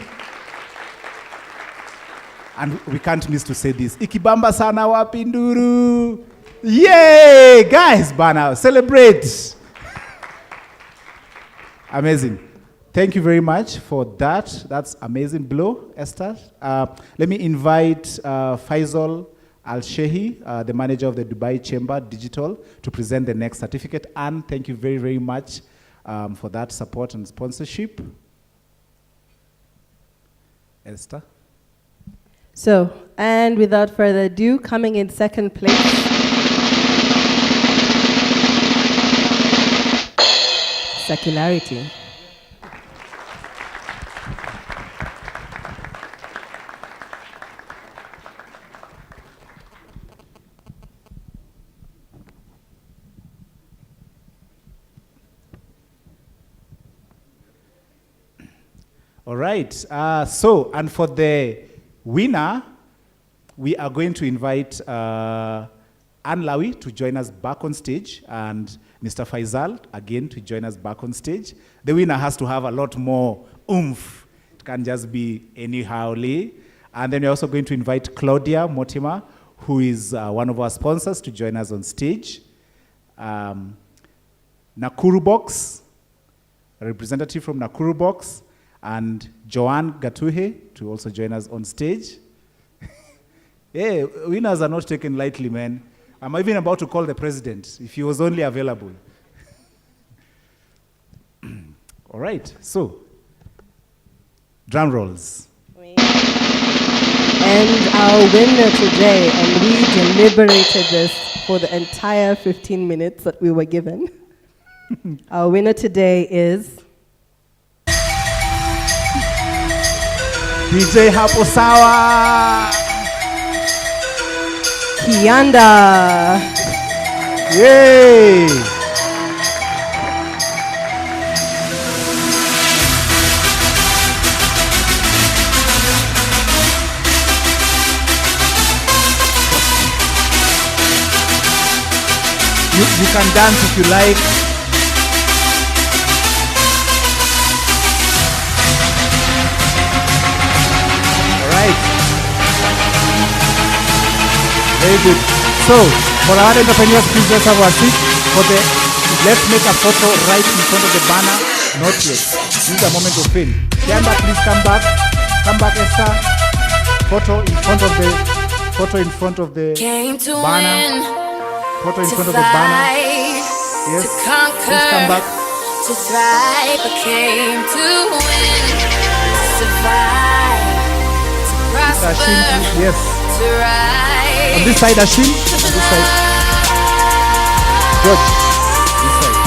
And we can't miss to say this. Ikibamba sana wapi nduru. Yay! Guys, bana, celebrate. Amazing. Thank you very much for that. That's amazing. Blow, Esther. Let me invite Faisal Al-Shehi, the manager of the Dubai Chamber Digital, to present the next certificate. And thank you very, very much for that support and sponsorship. Esther. So, and without further ado, coming in 2nd place, Secularity. All right. So, and for the winner, we are going to invite Anne Lawi to join us back on stage, and Mr. Faisal, again, to join us back on stage. The winner has to have a lot more oomph. It can't just be anyhowly. And then we're also going to invite Claudia Mortimer, who is one of our sponsors, to join us on stage. Nakuru Box, a representative from Nakuru Box, and Joanne Gatuhe to also join us on stage. Yeah, winners are not taken lightly, man. I'm even about to call the president if he was only available. All right, so drum rolls. And our winner today, and we deliberated this for the entire 15 minutes that we were given. Our winner today is DJ Hapo Sawa. Kianda. Yay! You can dance if you like. All right. Very good. So, for our entrepreneurs, please let's have our seat. Let's make a photo right in front of the banner. Not yet. This is a moment of fame. Kianda, please come back. Come back, Esther. Photo in front of the banner. Photo in front of the banner. Yes. Please come back. To thrive, I came to win, to survive, to prosper, Ashim, please. Yes. to rise. On this side, Ashim. On this side. George. This side.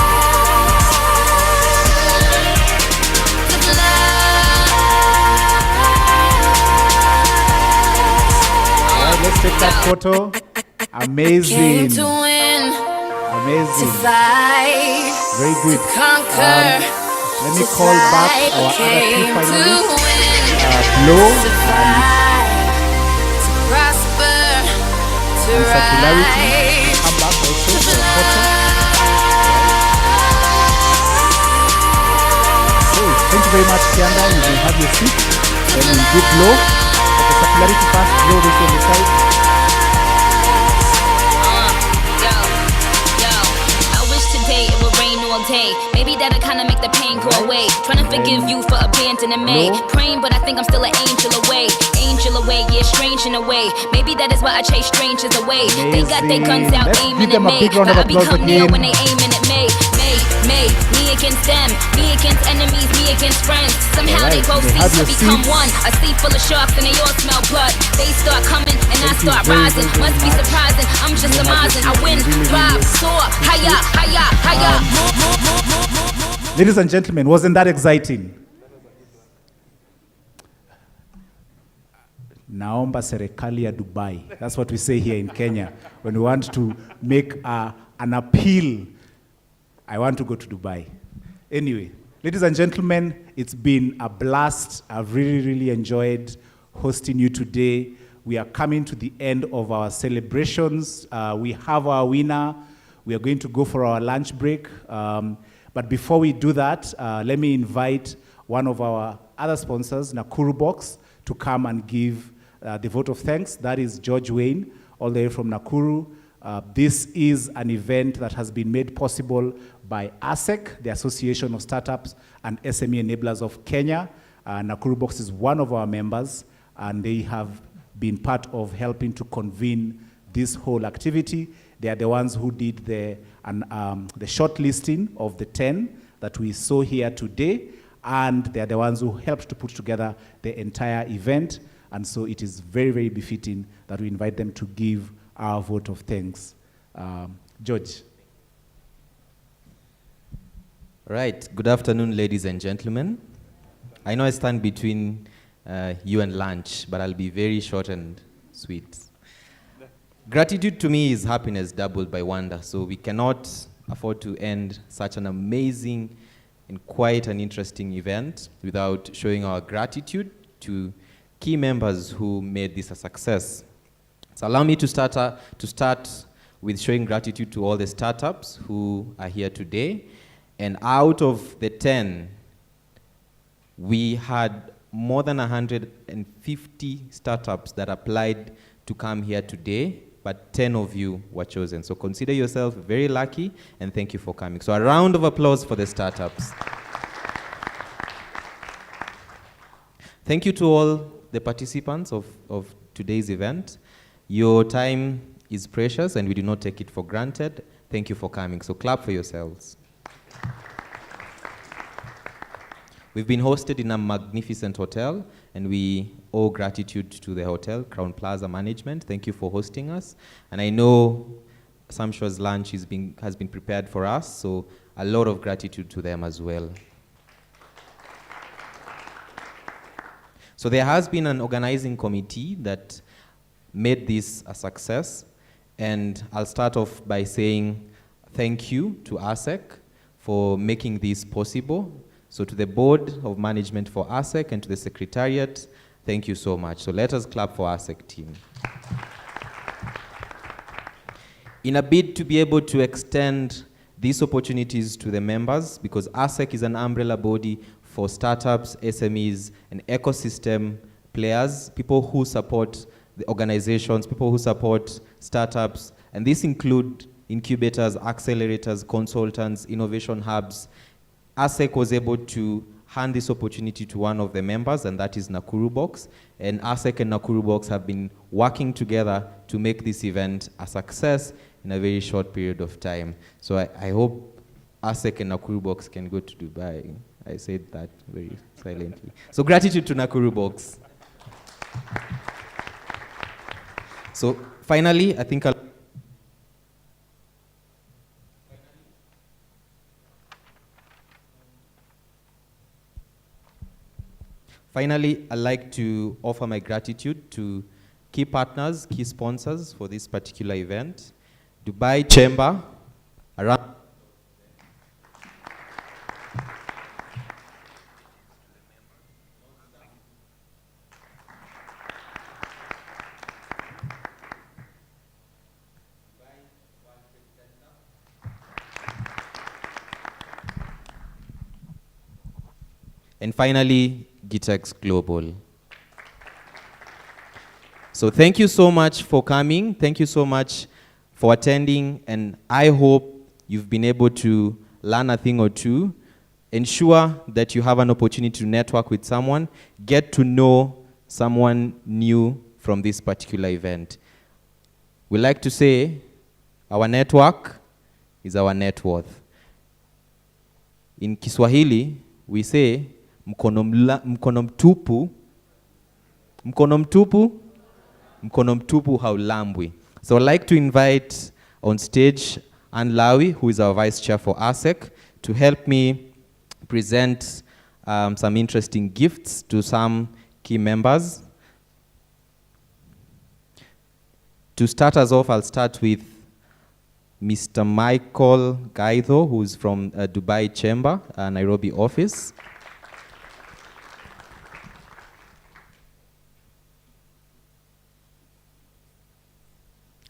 Alright, let's take that photo. Amazing. Came to win, Amazing. to fight, Very good. to conquer, Let me to call back thrive. our I other two came to finalists. win, Flo to survive, to prosper, to and Circularity. rise. Come back also for a photo. Okay, thank you very much, Kianda. You will have your seat. Then we'll give Flo. Okay, Circularity first. Flo, this on the side. Day. Maybe that'll kinda make the pain go away. Trying to forgive you for abandoning me. Praying, but I think I'm still an angel away. Angel away, yeah, strange in a way. Maybe that is why I chase strangers away. They got their guns out Let's aiming give them at a me. big round of But I applause become near again. when they aiming at me. Me against them. Me against enemies, me against friends. Somehow they both you have cease to your become seats. one. A sea full of sharks and they all smell blood. They start coming and I start very, rising. very, very Must be much. surprising. I'm just You have surmising. I your win, seats. Really, thrive, really soar. Higher, higher, higher. Ladies and gentlemen, wasn't that exciting? Naomba serikali ya Dubai. That's what we say here in Kenya. When we want to make an appeal, I want to go to Dubai. Anyway, ladies and gentlemen, it's been a blast. I've really, really enjoyed hosting you today. We are coming to the end of our celebrations. We have our winner. We are going to go for our lunch break. But before we do that, let me invite one of our other sponsors, Nakuru Box, to come and give the vote of thanks. That is George Wayne, all the way from Nakuru. This is an event that has been made possible by ASSEK, the Association of Startups and SME Enablers of Kenya. Nakuru Box is one of our members, and they have been part of helping to convene this whole activity. They are the ones who did the shortlisting of the 10 that we saw here today, and they are the ones who helped to put together the entire event. And so it is very, very befitting that we invite them to give our vote of thanks. George. Right. Good afternoon, ladies and gentlemen. I know I stand between you and lunch, but I'll be very short and sweet. Gratitude to me is happiness doubled by wonder, so we cannot afford to end such an amazing and quite an interesting event without showing our gratitude to key members who made this a success. So allow me to start with showing gratitude to all the startups who are here today. And out of the 10, we had more than 150 startups that applied to come here today, but 10 of you were chosen. So consider yourself very lucky, and thank you for coming. So a round of applause for the startups. Thank you to all the participants of today's event. Your time is precious and we do not take it for granted. Thank you for coming. So clap for yourselves. We've been hosted in a magnificent hotel, and we owe gratitude to the hotel, Crown Plaza Management. Thank you for hosting us. And I know sumptuous lunch has been prepared for us, so a lot of gratitude to them as well. So there has been an organizing committee that made this a success, and I'll start off by saying thank you to ASSEK for making this possible. So to the board of management for ASSEK and to the secretariat, thank you so much. So let us clap for ASSEK team. In a bid to be able to extend these opportunities to the members, because ASSEK is an umbrella body for startups, SMEs, and ecosystem players, people who support the organizations, people who support startups, and these include incubators, accelerators, consultants, innovation hubs. ASSEK was able to hand this opportunity to one of the members, and that is Nakuru Box. And ASSEK and Nakuru Box have been working together to make this event a success in a very short period of time. So I hope ASSEK and Nakuru Box can go to Dubai. I said that very silently. So gratitude to Nakuru Box. So finally, I think Finally, I'd like to offer my gratitude to key partners, key sponsors for this particular event. Dubai Chamber, around and finally, Gitex Global. So thank you so much for coming. Thank you so much for attending, and I hope you've been able to learn a thing or two. Ensure that you have an opportunity to network with someone, get to know someone new from this particular event. We like to say our network is our net worth. In Kiswahili, we say mkono mtupu haulambwi. So I'd like to invite on stage Ann Lawi, who is our vice chair for ASSEK, to help me present some interesting gifts to some key members. To start us off, I'll start with Mr. Michael Gaitho, who's from Dubai Chamber, Nairobi office.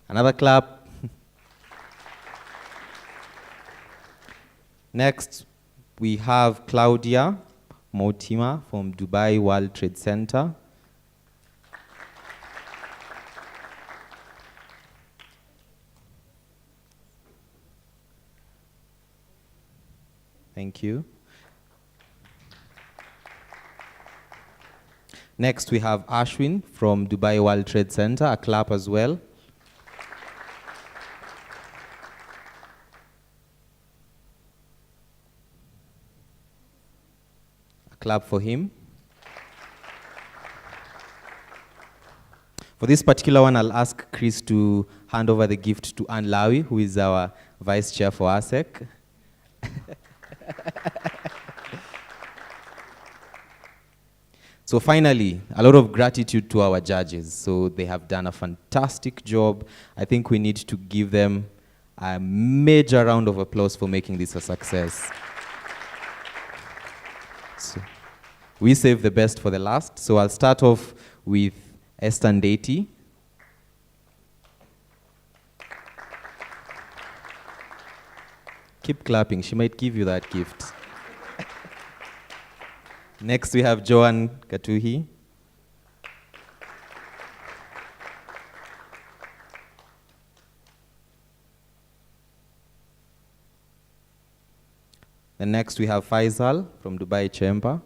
Another clap. Next, we have Claudia Motima from Dubai World Trade Center. Thank you. Next, we have Ashwin from Dubai World Trade Center. A clap as well. Clap for him. For this particular one, I'll ask Chris to hand over the gift to Ann Lawi, who is our vice chair for ASSEK. So finally, a lot of gratitude to our judges. So they have done a fantastic job. I think we need to give them a major round of applause for making this a success. So we save the best for the last. So I'll start off with Esther Ndeti. Keep clapping, she might give you that gift. Next we have Joan Katuhi. And next we have Faisal from Dubai Chamber.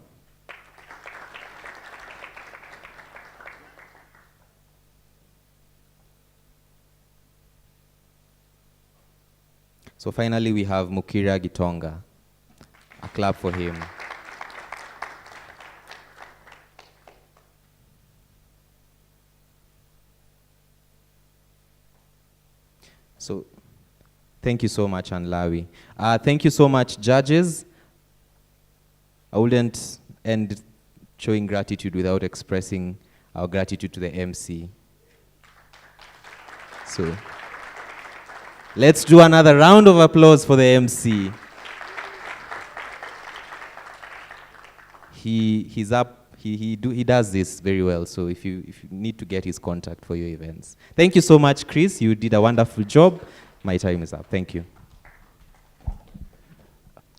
So finally, we have Mukira Gitonga. A clap for him. So, thank you so much, Anlawi. Thank you so much, judges. I wouldn't end showing gratitude without expressing our gratitude to the MC. So, let's do another round of applause for the MC. He's up. He does this very well. So if you need to get his contact for your events. Thank you so much, Chris. You did a wonderful job. My time is up. Thank you.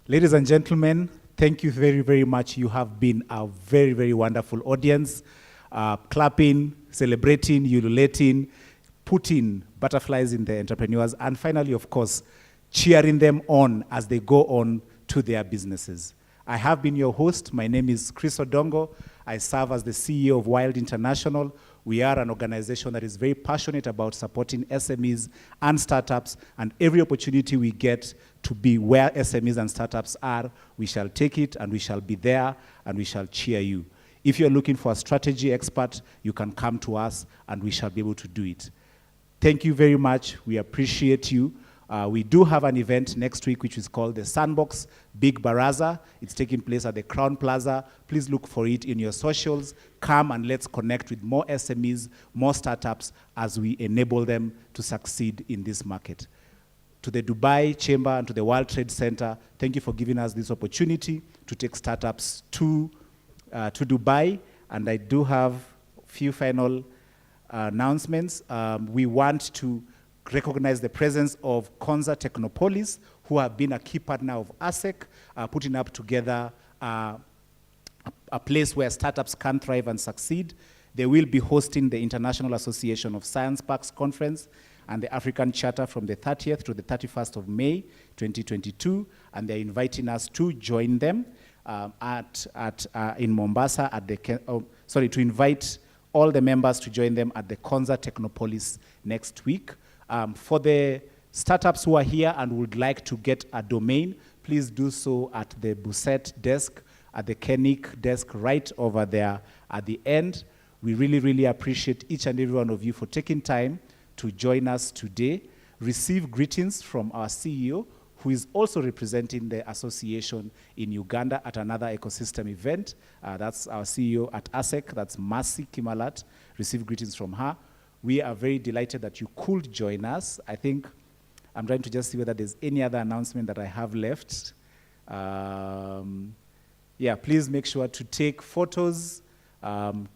Ladies and gentlemen, thank you very, very much. You have been a very, very wonderful audience. Clapping, celebrating, ululating, putting butterflies in the entrepreneurs, and finally, of course, cheering them on as they go on to their businesses. I have been your host. My name is Chris Odongo. I serve as the CEO of Wild International. We are an organization that is very passionate about supporting SMEs and startups, and every opportunity we get to be where SMEs and startups are, we shall take it, and we shall be there, and we shall cheer you. If you're looking for a strategy expert, you can come to us, and we shall be able to do it. Thank you very much. We appreciate you. We do have an event next week which is called the Sandbox Big Baraza. It's taking place at the Crown Plaza. Please look for it in your socials. Come and let's connect with more SMEs, more startups as we enable them to succeed in this market. To the Dubai Chamber and to the World Trade Center, thank you for giving us this opportunity to take startups to Dubai. And I do have a few final announcements. We want to recognize the presence of Konza Technopolis, who have been a key partner of ASSEK, putting up together a place where startups can thrive and succeed. They will be hosting the International Association of Science Parks Conference and the African Charter from the 30th to the 31st of May, 2022, and they're inviting us to join them in Mombasa to invite all the members to join them at the Konza Technopolis next week. For the startups who are here and would like to get a domain, please do so at the Busset desk, at the Kenik desk right over there at the end. We really, really appreciate each and every one of you for taking time to join us today. Receive greetings from our CEO, who is also representing the association in Uganda at another ecosystem event. That's our CEO at ASSEK, that's Mercy Kimalat. Receive greetings from her. We are very delighted that you could join us. I think I'm trying to just see whether there's any other announcement that I have left. Yeah, please make sure to take photos,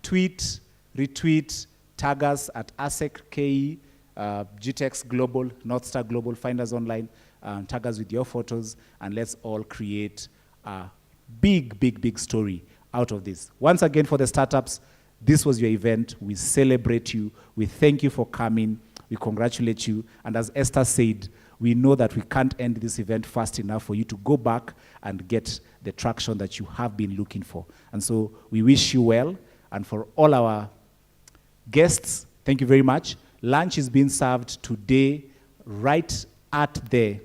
tweet, retweet, tag us at ASSEK KE, GTEX Global, Northstar Global, find us online, tag us with your photos, and let's all create a big, big, big story out of this. Once again, for the startups, this was your event. We celebrate you. We thank you for coming. We congratulate you. And as Esther said, we know that we can't end this event fast enough for you to go back and get the traction that you have been looking for. And so we wish you well. And for all our guests, thank you very much. Lunch is being served today right at the,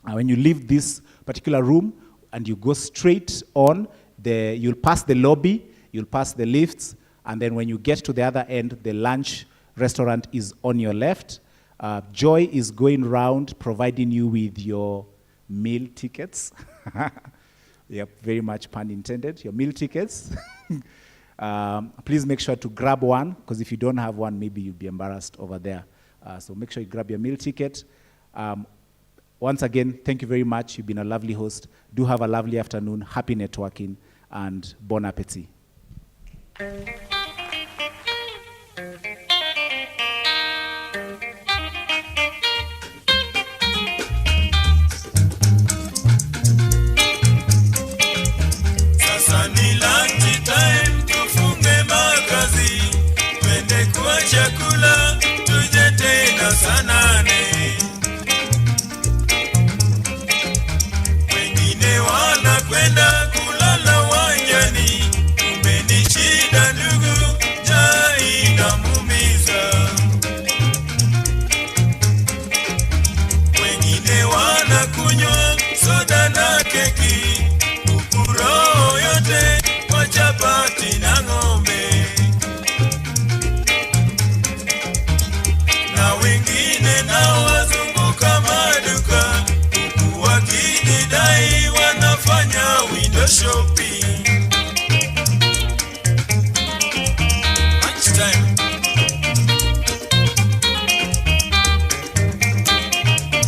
when you leave this particular room and you go straight on, you'll pass the lobby, you'll pass the lifts, and then when you get to the other end, the lunch restaurant is on your left. Joy is going round providing you with your meal tickets. Yep, very much pun intended, your meal tickets. Please make sure to grab one, because if you don't have one, maybe you'll be embarrassed over there. So make sure you grab your meal ticket. Once again, thank you very much. You've been a lovely host. Do have a lovely afternoon, happy networking, and bon appetit. Sasa ni lunch time, tufunge makazi, twende kwa chakula, tuje tena saa 8. Wengine wanakwenda kulala wanjani, kumbe ni shida ndugu. Munyo